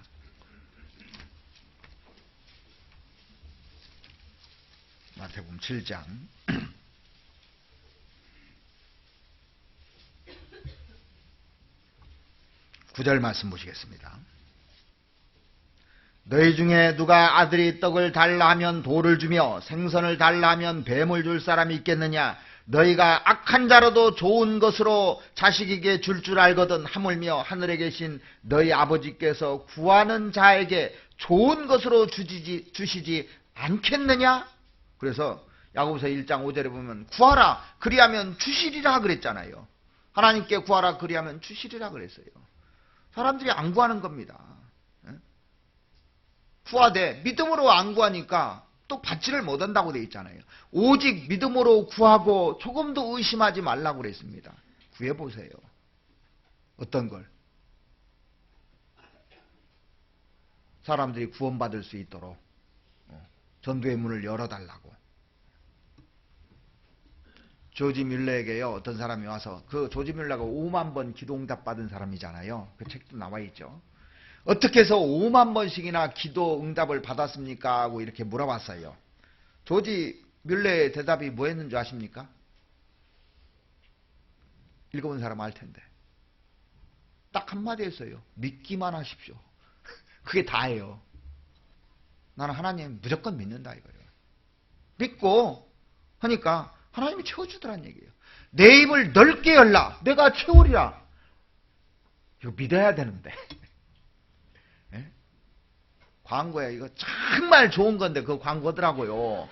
마태복음 7장 9절 말씀 보시겠습니다. 너희 중에 누가 아들이 떡을 달라 하면 돌을 주며 생선을 달라 하면 뱀을 줄 사람이 있겠느냐? 너희가 악한 자로도 좋은 것으로 자식에게 줄 알거든 하물며 하늘에 계신 너희 아버지께서 구하는 자에게 좋은 것으로 주시지 않겠느냐? 그래서 야고보서 1장 5절에 보면 구하라 그리하면 주시리라 그랬잖아요. 하나님께 구하라 그리하면 주시리라 그랬어요. 사람들이 안 구하는 겁니다. 구하되 믿음으로 안 구하니까 또 받지를 못한다고 되어 있잖아요. 오직 믿음으로 구하고 조금도 의심하지 말라고 그랬습니다. 구해보세요. 어떤 걸? 사람들이 구원받을 수 있도록 전도의 문을 열어달라고. 조지 뮬러에게요 어떤 사람이 와서, 그 조지 뮬러가 5만 번 기도응답 받은 사람이잖아요. 그 책도 나와 있죠. 어떻게 해서 5만 번씩이나 기도응답을 받았습니까? 하고 이렇게 물어봤어요. 조지 뮬러의 대답이 뭐였는 줄 아십니까? 읽어본 사람 알 텐데. 딱 한마디 했어요. 믿기만 하십시오. 그게 다예요. 나는 하나님 무조건 믿는다 이거예요. 믿고 하니까 하나님이 채워주더란 얘기예요. 내 입을 넓게 열라. 내가 채우리라. 이거 믿어야 되는데. 네? 광고에 이거 정말 좋은 건데 그 광고더라고요.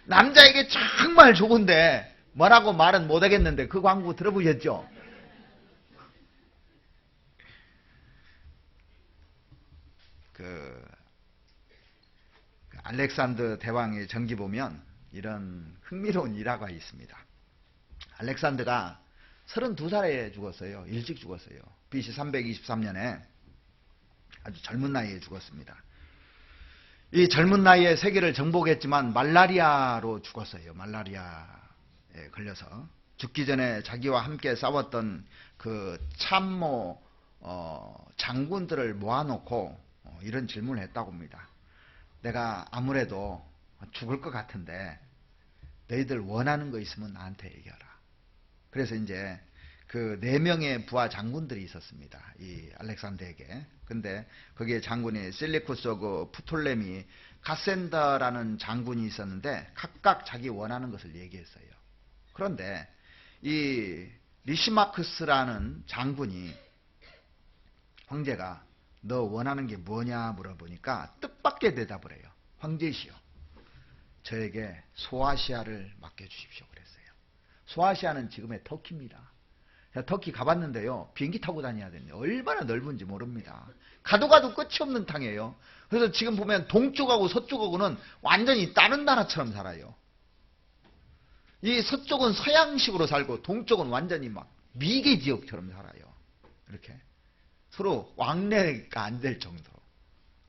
남자에게 정말 좋은데 뭐라고 말은 못하겠는데 그 광고 들어보셨죠? 그 알렉산더 대왕의 전기 보면 이런 흥미로운 일화가 있습니다. 알렉산더가 32살에 죽었어요. 일찍 죽었어요. BC 323년에 아주 젊은 나이에 죽었습니다. 이 젊은 나이에 세계를 정복했지만 말라리아로 죽었어요. 말라리아에 걸려서. 죽기 전에 자기와 함께 싸웠던 그 참모 장군들을 모아놓고 이런 질문을 했다고 합니다. 내가 아무래도 죽을 것 같은데 너희들 원하는 거 있으면 나한테 얘기하라. 그래서 이제 그 4명의 부하 장군들이 있었습니다. 이 알렉산더에게. 근데 거기에 장군이 실리쿠스 오브 프톨레미, 카센더라는 장군이 있었는데 각각 자기 원하는 것을 얘기했어요. 그런데 이 리시마크스라는 장군이 황제가 너 원하는 게 뭐냐 물어보니까 뜻밖의 대답을 해요. 황제시여, 저에게 소아시아를 맡겨주십시오 그랬어요. 소아시아는 지금의 터키입니다. 제가 터키 가봤는데요, 비행기 타고 다녀야 되는데 얼마나 넓은지 모릅니다. 가도 끝이 없는 땅이에요. 그래서 지금 보면 동쪽하고 서쪽하고는 완전히 다른 나라처럼 살아요. 이 서쪽은 서양식으로 살고 동쪽은 완전히 막 미개 지역처럼 살아요. 이렇게 서로 왕래가 안 될 정도로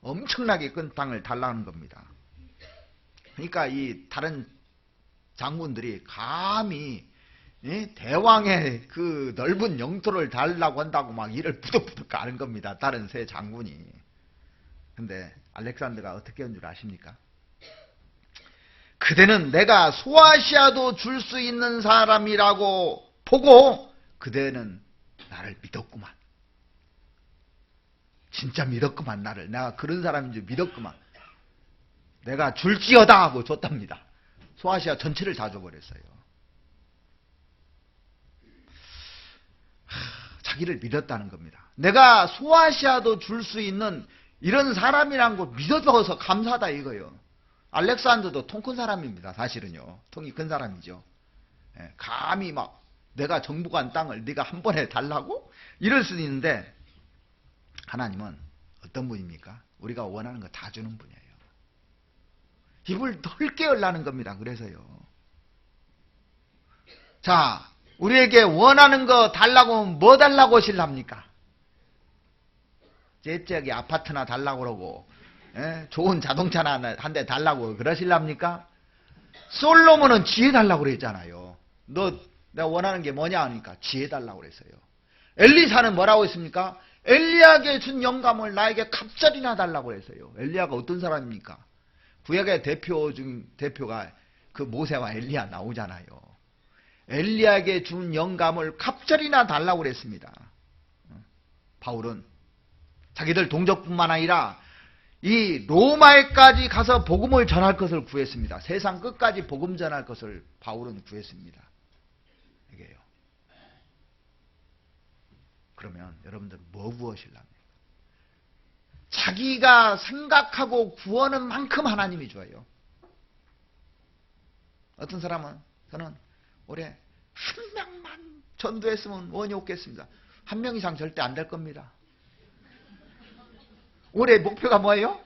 엄청나게 큰 땅을 달라는 겁니다. 그러니까 이 다른 장군들이 감히 대왕의 그 넓은 영토를 달라고 한다고 막 이를 부득부득 가는 겁니다. 다른 세 장군이. 근데 알렉산더가 어떻게 한 줄 아십니까? 그대는 내가 소아시아도 줄 수 있는 사람이라고 보고 그대는 나를 믿었구만. 진짜 믿었구만. 나를. 내가 그런 사람인 줄 믿었구만. 내가 줄지어다 하고 줬답니다. 소아시아 전체를 다 줘버렸어요. 자기를 믿었다는 겁니다. 내가 소아시아도 줄 수 있는 이런 사람이란 거 믿어줘서 감사하다 이거요. 알렉산더도 통 큰 사람입니다. 사실은요. 통이 큰 사람이죠. 예, 감히 막 내가 정복한 땅을 네가 한 번에 달라고? 이럴 수도 있는데 하나님은 어떤 분입니까? 우리가 원하는 거 다 주는 분이에요. 입을 넓게 열라는 겁니다. 그래서요. 자, 우리에게 원하는 거 달라고 하면 뭐 달라고 하실랍니까? 저기 아파트나 달라고 그러고, 예? 좋은 자동차나 한 대 달라고 그러실랍니까? 솔로몬은 지혜 달라고 그랬잖아요. 내가 원하는 게 뭐냐 하니까 지혜 달라고 그랬어요. 엘리사는 뭐라고 했습니까? 엘리야에게 준 영감을 나에게 갑자기나 달라고 그랬어요. 엘리야가 어떤 사람입니까? 구약의 대표가 그 모세와 엘리야 나오잖아요. 엘리야에게 준 영감을 갑자기나 달라고 그랬습니다. 바울은 자기들 동족뿐만 아니라 이 로마에까지 가서 복음을 전할 것을 구했습니다. 세상 끝까지 복음 전할 것을 바울은 구했습니다. 이게요. 그러면 여러분들 뭐 구하실랍니까? 자기가 생각하고 구하는 만큼 하나님이 줘요. 어떤 사람은 저는 올해 한 명만 전도했으면 원이 없겠습니다. 한 명 이상 절대 안 될 겁니다. 올해 목표가 뭐예요?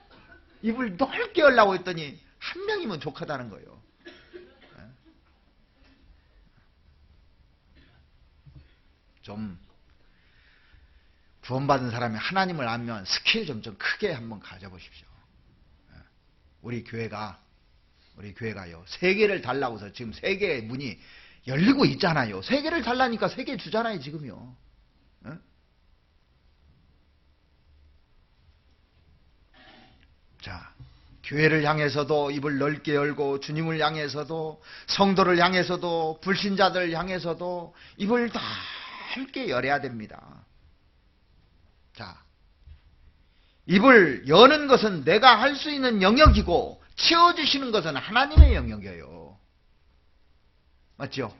입을 넓게 열라고 했더니 한 명이면 족하다는 거예요. 좀 구원받은 사람이 하나님을 알면 스킬 좀 크게 한번 가져보십시오. 우리 교회가요. 세계를 달라고 해서 지금 세계의 문이 열리고 있잖아요. 세계를 달라니까 세계 주잖아요, 지금요. 자, 교회를 향해서도 입을 넓게 열고 주님을 향해서도 성도를 향해서도 불신자들 향해서도 입을 넓게 열어야 됩니다. 자, 입을 여는 것은 내가 할 수 있는 영역이고 채워주시는 것은 하나님의 영역이에요. 맞죠?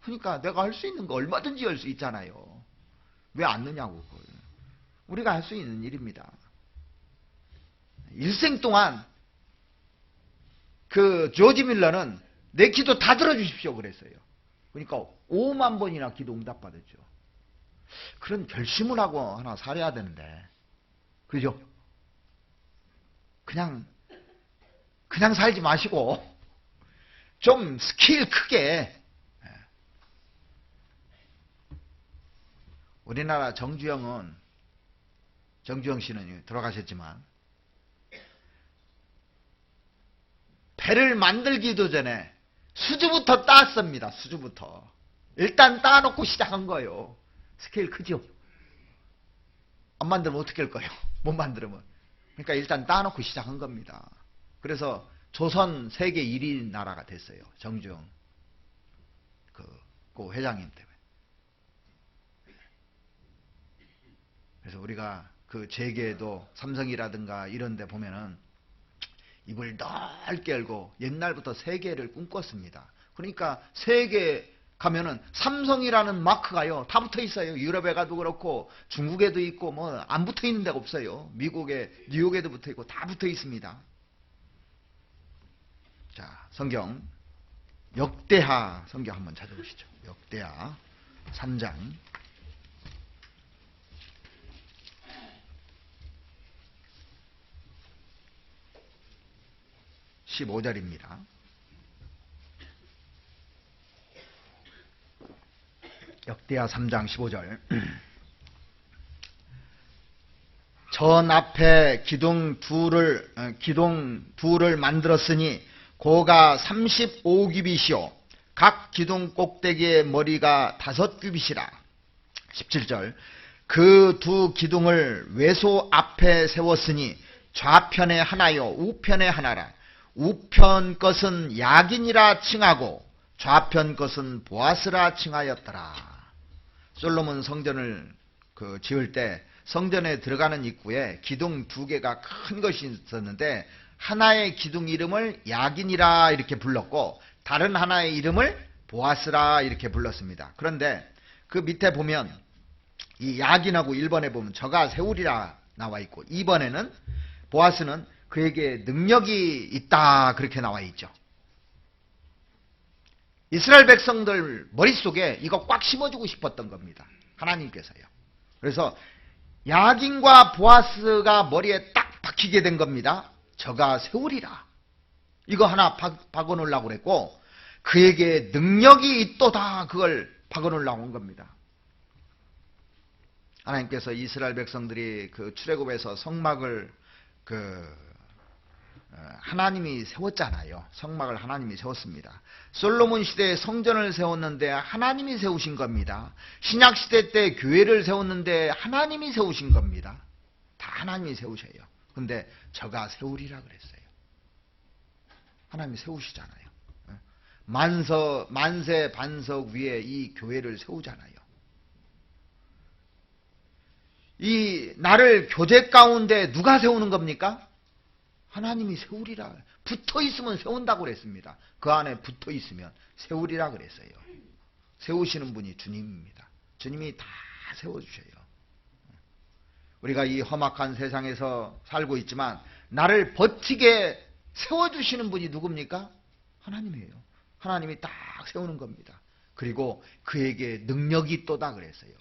그러니까 내가 할 수 있는 거 얼마든지 할 수 있잖아요. 왜 안 넣냐고. 그걸. 우리가 할 수 있는 일입니다. 일생 동안 그 조지 밀러는 내 기도 다 들어주십시오 그랬어요. 그러니까 5만 번이나 기도 응답받았죠. 그런 결심을 하고 하나 살아야 되는데, 그죠? 그냥 살지 마시고 좀 스킬 크게. 우리나라 정주영 씨는 돌아가셨지만 배를 만들기도 전에 수주부터 땄습니다. 수주부터. 일단 따놓고 시작한 거예요. 스케일 크죠? 안 만들면 어떻게 할 거예요? 못 만들면. 그러니까 일단 따놓고 시작한 겁니다. 그래서 조선 세계 1위 나라가 됐어요. 정주영 그 회장님 때문에. 그래서 우리가 그 재계에도 삼성이라든가 이런 데 보면은 입을 넓게 열고 옛날부터 세계를 꿈꿨습니다. 그러니까 세계 가면은 삼성이라는 마크가요 다 붙어 있어요. 유럽에 가도 그렇고 중국에도 있고 뭐 안 붙어 있는 데가 없어요. 미국에 뉴욕에도 붙어 있고 다 붙어 있습니다. 자, 성경 역대하 성경 한번 찾아보시죠. 역대하 3장 15절입니다. 역대하 3장 15절. 전 앞에 기둥 둘을 만들었으니 고가 35규빗이요 각 기둥 꼭대기의 머리가 5규빗이라. 17절. 그 두 기둥을 외소 앞에 세웠으니 좌편에 하나요 우편에 하나라. 우편 것은 야긴이라 칭하고 좌편 것은 보아스라 칭하였더라. 솔로몬 성전을 지을 때 성전에 들어가는 입구에 기둥 2개가 큰 것이 있었는데 하나의 기둥 이름을 야긴이라 이렇게 불렀고 다른 하나의 이름을 보아스라 이렇게 불렀습니다. 그런데 그 밑에 보면 이 야긴하고 1번에 보면 저가 세우리라 나와 있고 2번에는 보아스는 그에게 능력이 있다 그렇게 나와 있죠. 이스라엘 백성들 머릿속에 이거 꽉 심어주고 싶었던 겁니다. 하나님께서요. 그래서 야긴과 보아스가 머리에 딱 박히게 된 겁니다. 저가 세우리라. 이거 하나 박아놓으려고 그랬고 그에게 능력이 있도다 그걸 박아놓으려고 한 겁니다. 하나님께서 이스라엘 백성들이 그 출애굽에서 성막을 하나님이 세웠잖아요. 성막을 하나님이 세웠습니다. 솔로몬 시대에 성전을 세웠는데 하나님이 세우신 겁니다. 신약 시대 때 교회를 세웠는데 하나님이 세우신 겁니다. 다 하나님이 세우셔요. 근데 저가 세우리라 그랬어요. 하나님이 세우시잖아요. 만세 반석 위에 이 교회를 세우잖아요. 이 나를 교제 가운데 누가 세우는 겁니까? 하나님이 세우리라. 붙어 있으면 세운다고 그랬습니다. 그 안에 붙어 있으면 세우리라 그랬어요. 세우시는 분이 주님입니다. 주님이 다 세워주셔요. 우리가 이 험악한 세상에서 살고 있지만 나를 버티게 세워주시는 분이 누굽니까? 하나님이에요. 하나님이 딱 세우는 겁니다. 그리고 그에게 능력이 있도다 그랬어요.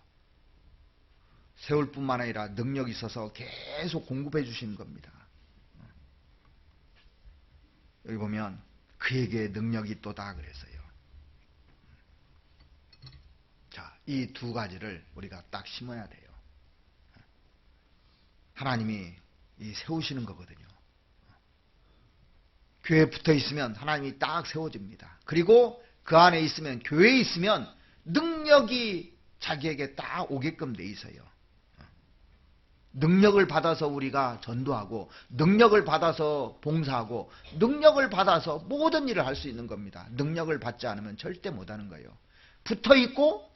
세울 뿐만 아니라 능력이 있어서 계속 공급해 주시는 겁니다. 여기 보면 그에게 능력이 있도다 그랬어요. 자, 이 두 가지를 우리가 딱 심어야 돼요. 하나님이 세우시는 거거든요. 교회에 붙어 있으면 하나님이 딱 세워집니다. 그리고 그 안에 있으면, 교회에 있으면 능력이 자기에게 딱 오게끔 돼 있어요. 능력을 받아서 우리가 전도하고, 능력을 받아서 봉사하고, 능력을 받아서 모든 일을 할 수 있는 겁니다. 능력을 받지 않으면 절대 못하는 거예요. 붙어있고,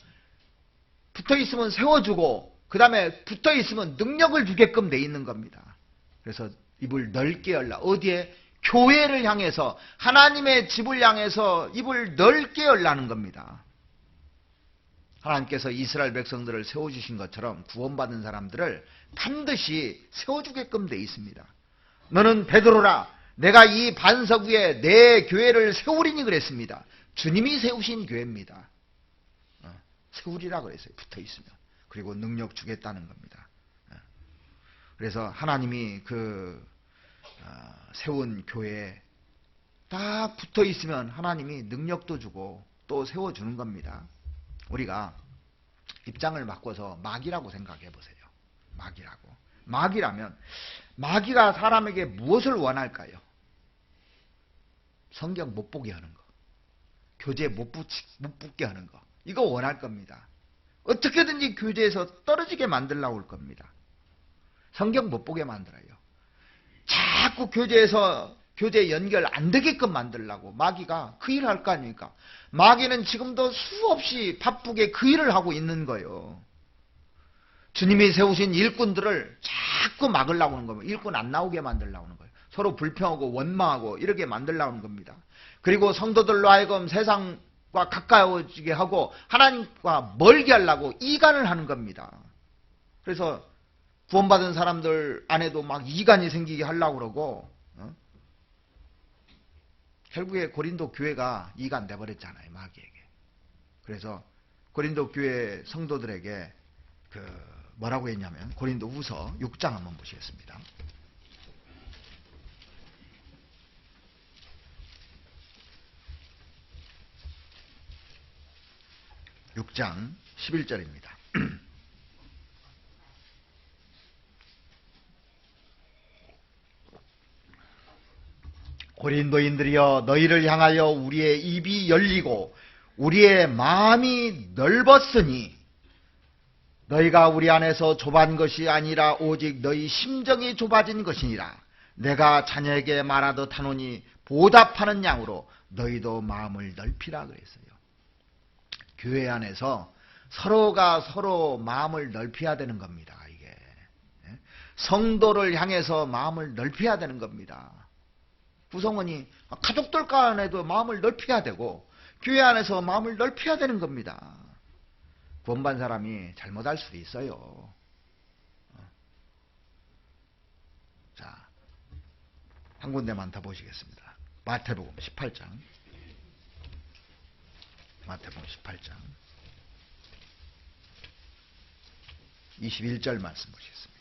붙어있으면 세워주고, 그 다음에 붙어있으면 능력을 주게끔 돼 있는 겁니다. 그래서 입을 넓게 열라. 어디에? 교회를 향해서, 하나님의 집을 향해서 입을 넓게 열라는 겁니다. 하나님께서 이스라엘 백성들을 세워주신 것처럼 구원받은 사람들을 반드시 세워주게끔 돼 있습니다. 너는 베드로라, 내가 이 반석 위에 내 교회를 세우리니 그랬습니다. 주님이 세우신 교회입니다. 세우리라 그랬어요. 붙어있으면. 그리고 능력 주겠다는 겁니다. 그래서 하나님이 세운 교회에 딱 붙어있으면 하나님이 능력도 주고 또 세워주는 겁니다. 우리가 입장을 바꿔서 마귀라고 생각해 보세요. 마귀라고. 마귀라면, 마귀가 사람에게 무엇을 원할까요? 성경 못 보게 하는 거, 교제 못 붙게 하는 거, 이거 원할 겁니다. 어떻게든지 교제에서 떨어지게 만들려고 할 겁니다. 성경 못 보게 만들어요. 자꾸 교제 연결 안 되게끔 만들려고 마귀가 그 일을 할 거 아닙니까? 마귀는 지금도 수없이 바쁘게 그 일을 하고 있는 거예요. 주님이 세우신 일꾼들을 자꾸 막으려고 하는 겁니다. 일꾼 안 나오게 만들려고 하는 거예요. 서로 불평하고 원망하고 이렇게 만들려고 하는 겁니다. 그리고 성도들로 하여금 세상과 가까워지게 하고 하나님과 멀게 하려고 이간을 하는 겁니다. 그래서 구원받은 사람들 안에도 막 이간이 생기게 하려고 그러고, 결국에 고린도 교회가 이간 돼버렸잖아요, 마귀에게. 그래서 고린도 교회 성도들에게 뭐라고 했냐면, 고린도 후서 6장 한번 보시겠습니다. 6장 11절입니다. 고린도인들이여, 너희를 향하여 우리의 입이 열리고 우리의 마음이 넓었으니 너희가 우리 안에서 좁은 것이 아니라 오직 너희 심정이 좁아진 것이니라. 내가 자녀에게 말하듯 하노니 보답하는 양으로 너희도 마음을 넓히라 그랬어요. 교회 안에서 서로가 서로 마음을 넓혀야 되는 겁니다. 이게 성도를 향해서 마음을 넓혀야 되는 겁니다. 구성원이 가족들 간에도 마음을 넓혀야 되고 교회 안에서 마음을 넓혀야 되는 겁니다. 구원받은 사람이 잘못할 수도 있어요. 한 군데만 더 보시겠습니다. 마태복음 18장. 마태복음 18장 21절 말씀 보시겠습니다.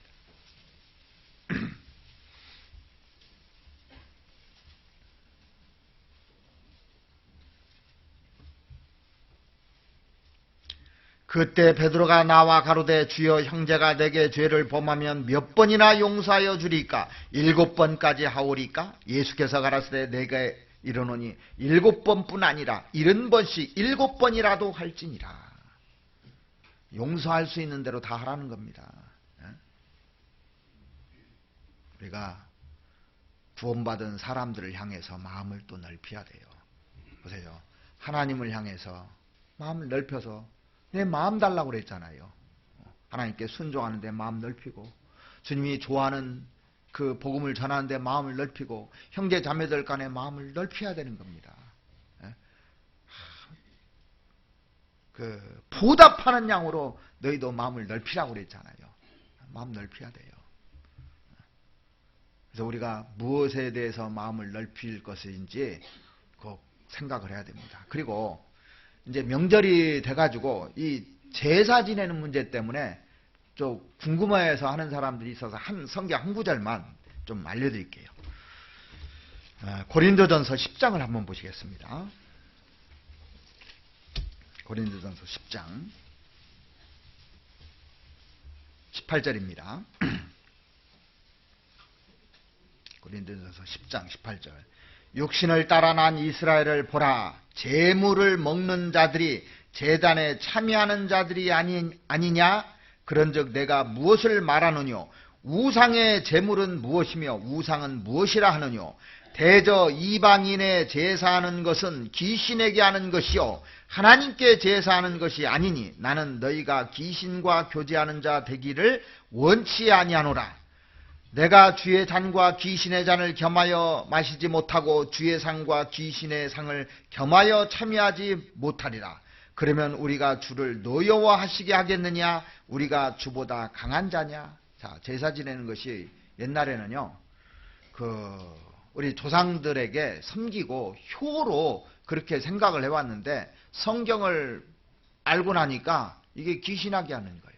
그때 베드로가 나와 가로되 주여 형제가 내게 죄를 범하면 몇 번이나 용서하여 주리까? 7번까지 하오리까? 예수께서 가라사대 내게 이르노니 7번뿐 아니라 70번씩 7번이라도 할지니라. 용서할 수 있는 대로 다 하라는 겁니다. 우리가 구원받은 사람들을 향해서 마음을 또 넓혀야 돼요. 보세요. 하나님을 향해서 마음을 넓혀서 내 마음 달라고 그랬잖아요. 하나님께 순종하는데 마음 넓히고, 주님이 좋아하는 그 복음을 전하는데 마음을 넓히고, 형제 자매들 간에 마음을 넓혀야 되는 겁니다. 그 보답하는 양으로 너희도 마음을 넓히라고 그랬잖아요. 마음 넓혀야 돼요. 그래서 우리가 무엇에 대해서 마음을 넓힐 것인지 꼭 생각을 해야 됩니다. 그리고 이제 명절이 돼가지고 이 제사 지내는 문제 때문에 좀 궁금해해서 하는 사람들이 있어서 성경 한 구절만 좀 알려드릴게요. 고린도전서 10장을 한번 보시겠습니다. 고린도전서 10장 18절입니다. 고린도전서 10장 18절. 육신을 따라 난 이스라엘을 보라. 제물을 먹는 자들이 제단에 참여하는 자들이 아니냐? 그런즉 내가 무엇을 말하느뇨? 우상의 제물은 무엇이며 우상은 무엇이라 하느뇨? 대저 이방인의 제사하는 것은 귀신에게 하는 것이요 하나님께 제사하는 것이 아니니 나는 너희가 귀신과 교제하는 자 되기를 원치 아니하노라. 내가 주의 잔과 귀신의 잔을 겸하여 마시지 못하고 주의 상과 귀신의 상을 겸하여 참여하지 못하리라. 그러면 우리가 주를 노여워하시게 하겠느냐? 우리가 주보다 강한 자냐? 자, 제사 지내는 것이 옛날에는요, 우리 조상들에게 섬기고 효로 그렇게 생각을 해왔는데 성경을 알고 나니까 이게 귀신하게 하는 거예요.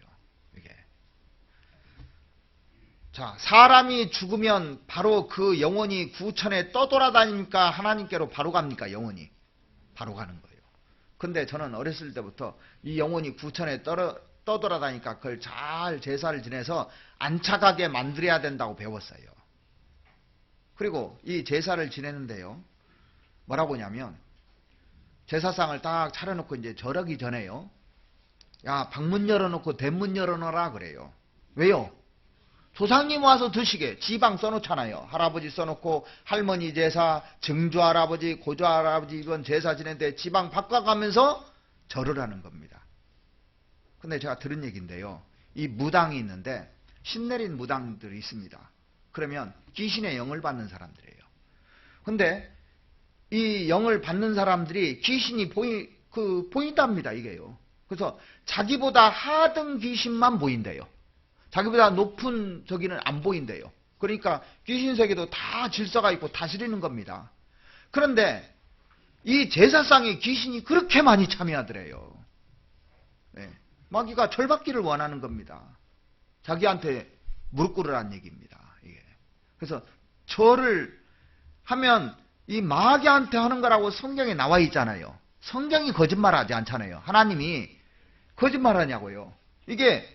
자, 사람이 죽으면 바로 그 영혼이 구천에 떠돌아다니니까 하나님께로 바로 갑니까? 영혼이 바로 가는 거예요. 근데 저는 어렸을 때부터 이 영혼이 구천에 떠돌아다니까 그걸 잘 제사를 지내서 안착하게 만들어야 된다고 배웠어요. 그리고 이 제사를 지내는데요, 뭐라고 하냐면 제사상을 딱 차려놓고 이제 절하기 전에요, 야, 방문 열어놓고 대문 열어놓으라 그래요. 왜요? 조상님 와서 드시게. 지방 써놓잖아요. 할아버지 써놓고 할머니 제사, 증조할아버지, 고조할아버지 이건 제사 지내는데 지방 바꿔가면서 절을 하는 겁니다. 근데 제가 들은 얘기인데요, 이 무당이 있는데 신내린 무당들이 있습니다. 그러면 귀신의 영을 받는 사람들이에요. 근데 이 영을 받는 사람들이 귀신이 보인답니다, 이게요. 그래서 자기보다 하등 귀신만 보인대요. 자기보다 높은 저기는 안 보인대요. 그러니까 귀신 세계도 다 질서가 있고 다스리는 겁니다. 그런데 이 제사상에 귀신이 그렇게 많이 참여하더래요. 네. 마귀가 절받기를 원하는 겁니다. 자기한테 무릎 꿇으라는 얘기입니다. 이게. 그래서 절을 하면 이 마귀한테 하는 거라고 성경에 나와 있잖아요. 성경이 거짓말하지 않잖아요. 하나님이 거짓말하냐고요. 이게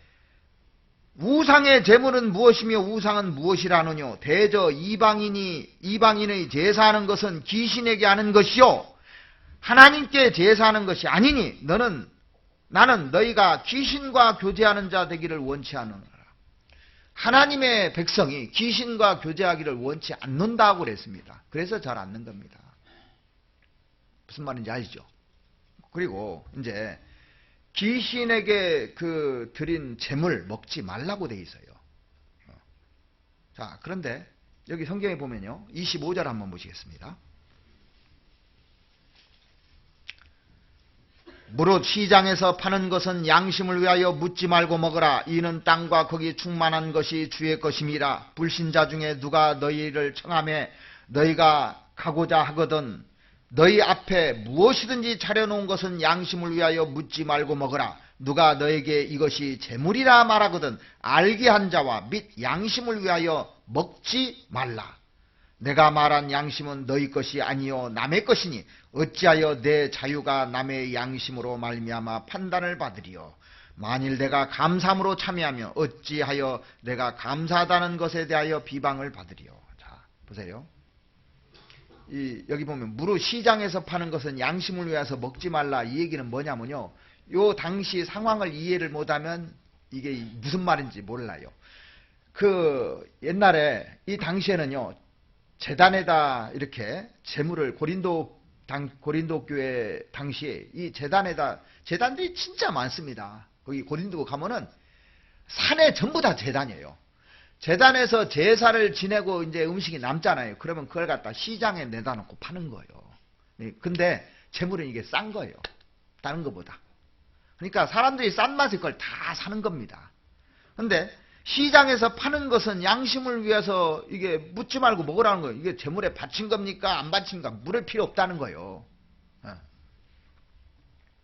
우상의 제물은 무엇이며 우상은 무엇이라느뇨? 대저 이방인의 제사하는 것은 귀신에게 하는 것이요 하나님께 제사하는 것이 아니니 나는 너희가 귀신과 교제하는 자 되기를 원치 않느니라. 하나님의 백성이 귀신과 교제하기를 원치 않는다고 그랬습니다. 그래서 잘 않는 겁니다. 무슨 말인지 아시죠? 그리고 이제 귀신에게 드린 제물 먹지 말라고 돼 있어요. 자, 그런데 여기 성경에 보면요, 25절 한번 보시겠습니다. 무릇 시장에서 파는 것은 양심을 위하여 묻지 말고 먹으라. 이는 땅과 거기 충만한 것이 주의 것임이라. 불신자 중에 누가 너희를 청하매 너희가 가고자 하거든 너희 앞에 무엇이든지 차려놓은 것은 양심을 위하여 묻지 말고 먹으라. 누가 너에게 이것이 재물이라 말하거든 알게 한 자와 및 양심을 위하여 먹지 말라. 내가 말한 양심은 너희 것이 아니요 남의 것이니 어찌하여 내 자유가 남의 양심으로 말미암아 판단을 받으리요. 만일 내가 감사함으로 참여하며 어찌하여 내가 감사하다는 것에 대하여 비방을 받으리요. 자, 보세요. 여기 보면 무릇 시장에서 파는 것은 양심을 위해서 먹지 말라. 이 얘기는 뭐냐면요. 요 당시 상황을 이해를 못하면 이게 무슨 말인지 몰라요. 옛날에 이 당시에는요. 제단에다 이렇게 재물을 고린도 교회 당시에 이 제단들이 진짜 많습니다. 거기 고린도 가면은 산에 전부 다 제단이에요. 제단에서 제사를 지내고 이제 음식이 남잖아요. 그러면 그걸 갖다 시장에 내다 놓고 파는 거예요. 근데 재물은 이게 싼 거예요. 다른 것보다. 그러니까 사람들이 싼 맛에 그걸 다 사는 겁니다. 근데 시장에서 파는 것은 양심을 위해서 이게 묻지 말고 먹으라는 거예요. 이게 재물에 바친 겁니까? 안 바친 겁니까? 물을 필요 없다는 거예요.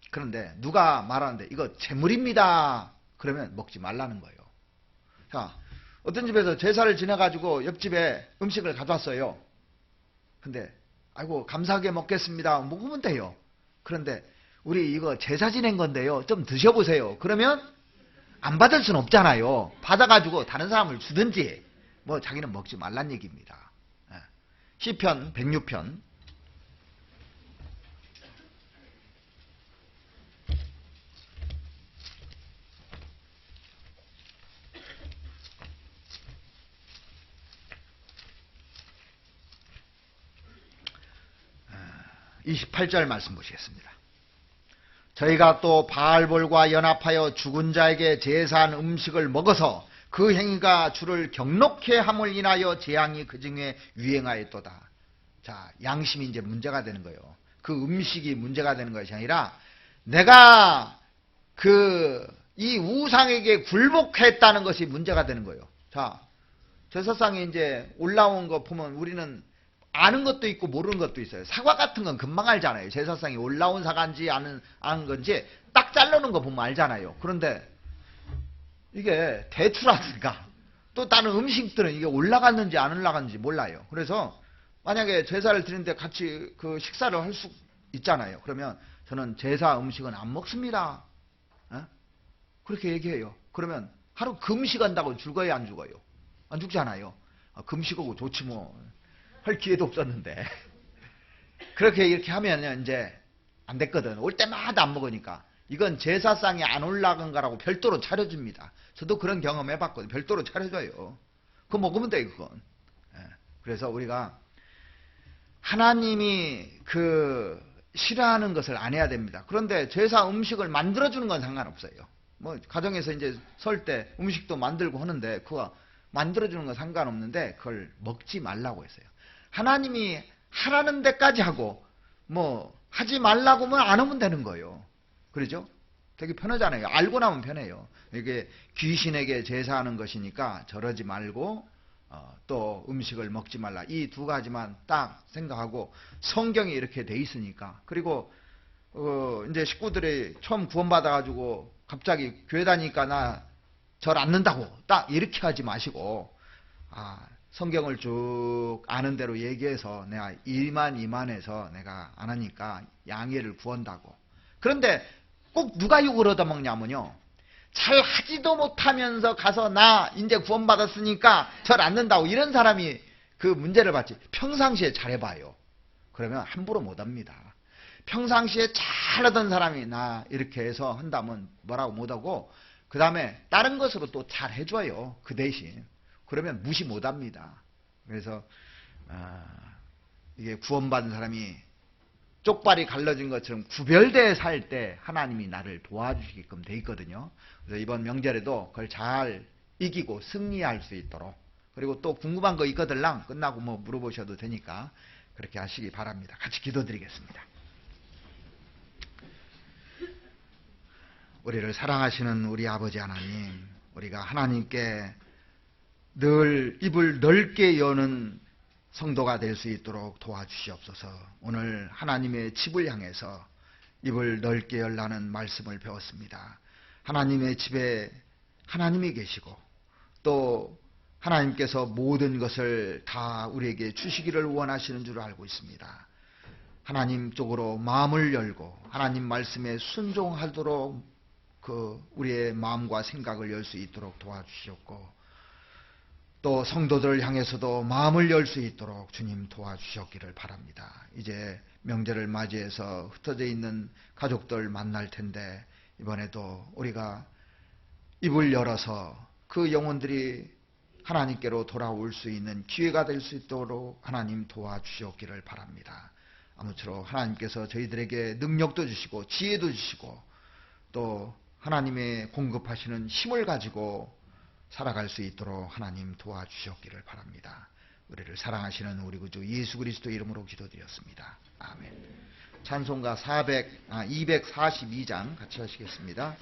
그런데 누가 말하는데 이거 재물입니다. 그러면 먹지 말라는 거예요. 자, 어떤 집에서 제사를 지내가지고 옆집에 음식을 가져왔어요. 근데 아이고 감사하게 먹겠습니다. 먹으면 돼요. 그런데 우리 이거 제사 지낸 건데요. 좀 드셔보세요. 그러면 안 받을 수는 없잖아요. 받아가지고 다른 사람을 주든지 뭐 자기는 먹지 말란 얘기입니다. 시편 106편 28절 말씀 보시겠습니다. 저희가 또 바알볼과 연합하여 죽은 자에게 제사한 음식을 먹어서 그 행위가 주를 경록해 함을 인하여 재앙이 그 중에 유행하였도다. 자, 양심이 이제 문제가 되는 거예요. 그 음식이 문제가 되는 것이 아니라 내가 이 우상에게 굴복했다는 것이 문제가 되는 거예요. 자, 제사상에 이제 올라온 거 보면 우리는 아는 것도 있고 모르는 것도 있어요. 사과 같은 건 금방 알잖아요. 제사상에 올라온 사과인지 아는 건지 딱 자르는 거 보면 알잖아요. 그런데 이게 대추라든가 또 다른 음식들은 이게 올라갔는지 안 올라갔는지 몰라요. 그래서 만약에 제사를 드리는데 같이 그 식사를 할 수 있잖아요. 그러면 저는 제사 음식은 안 먹습니다. 그렇게 얘기해요. 그러면 하루 금식한다고 죽어요, 안 죽어요? 안 죽잖아요. 금식하고 좋지 뭐. 할 기회도 없었는데. 그렇게 이렇게 하면 이제 안 됐거든. 올 때마다 안 먹으니까. 이건 제사상에 안 올라간 거라고 별도로 차려줍니다. 저도 그런 경험 해봤거든요. 별도로 차려줘요. 그거 먹으면 돼, 그건. 그래서 우리가 하나님이 싫어하는 것을 안 해야 됩니다. 그런데 제사 음식을 만들어주는 건 상관없어요. 뭐, 가정에서 이제 설 때 음식도 만들고 하는데, 그거 만들어주는 건 상관없는데, 그걸 먹지 말라고 했어요. 하나님이 하라는 데까지 하고 뭐 하지 말라고 하면 안 하면 되는 거예요. 그러죠? 되게 편하잖아요. 알고 나면 편해요. 이게 귀신에게 제사하는 것이니까 저러지 말고 또 음식을 먹지 말라. 이 두 가지만 딱 생각하고 성경이 이렇게 돼 있으니까. 그리고 이제 식구들이 처음 구원받아가지고 갑자기 교회 다니니까 나 절 않는다고 딱 이렇게 하지 마시고 성경을 쭉 아는 대로 얘기해서 내가 이만해서 내가 안 하니까 양해를 구한다고. 그런데 꼭 누가 욕을 얻어먹냐면요. 잘 하지도 못하면서 가서 나 이제 구원받았으니까 절 않는다고 이런 사람이 그 문제를 받지. 평상시에 잘해봐요. 그러면 함부로 못합니다. 평상시에 잘하던 사람이 나 이렇게 해서 한다면 뭐라고 못하고 그 다음에 다른 것으로 또 잘해줘요. 그 대신. 그러면 무시 못합니다. 그래서 이게 구원받은 사람이 쪽발이 갈라진 것처럼 구별되어 살 때 하나님이 나를 도와주시게끔 돼 있거든요. 그래서 이번 명절에도 그걸 잘 이기고 승리할 수 있도록. 그리고 또 궁금한 거 있거들랑 끝나고 뭐 물어보셔도 되니까 그렇게 하시기 바랍니다. 같이 기도드리겠습니다. 우리를 사랑하시는 우리 아버지 하나님, 우리가 하나님께 늘 입을 넓게 여는 성도가 될 수 있도록 도와주시옵소서. 오늘 하나님의 집을 향해서 입을 넓게 열라는 말씀을 배웠습니다. 하나님의 집에 하나님이 계시고 또 하나님께서 모든 것을 다 우리에게 주시기를 원하시는 줄 알고 있습니다. 하나님 쪽으로 마음을 열고 하나님 말씀에 순종하도록 우리의 마음과 생각을 열 수 있도록 도와주시옵고 또 성도들을 향해서도 마음을 열 수 있도록 주님 도와주셨기를 바랍니다. 이제 명절을 맞이해서 흩어져 있는 가족들 만날 텐데 이번에도 우리가 입을 열어서 그 영혼들이 하나님께로 돌아올 수 있는 기회가 될 수 있도록 하나님 도와주셨기를 바랍니다. 아무쪼록 하나님께서 저희들에게 능력도 주시고 지혜도 주시고 또 하나님의 공급하시는 힘을 가지고 살아갈 수 있도록 하나님 도와주셨기를 바랍니다. 우리를 사랑하시는 우리 구주 예수 그리스도 이름으로 기도드렸습니다. 아멘. 찬송가 242장 같이 하시겠습니다.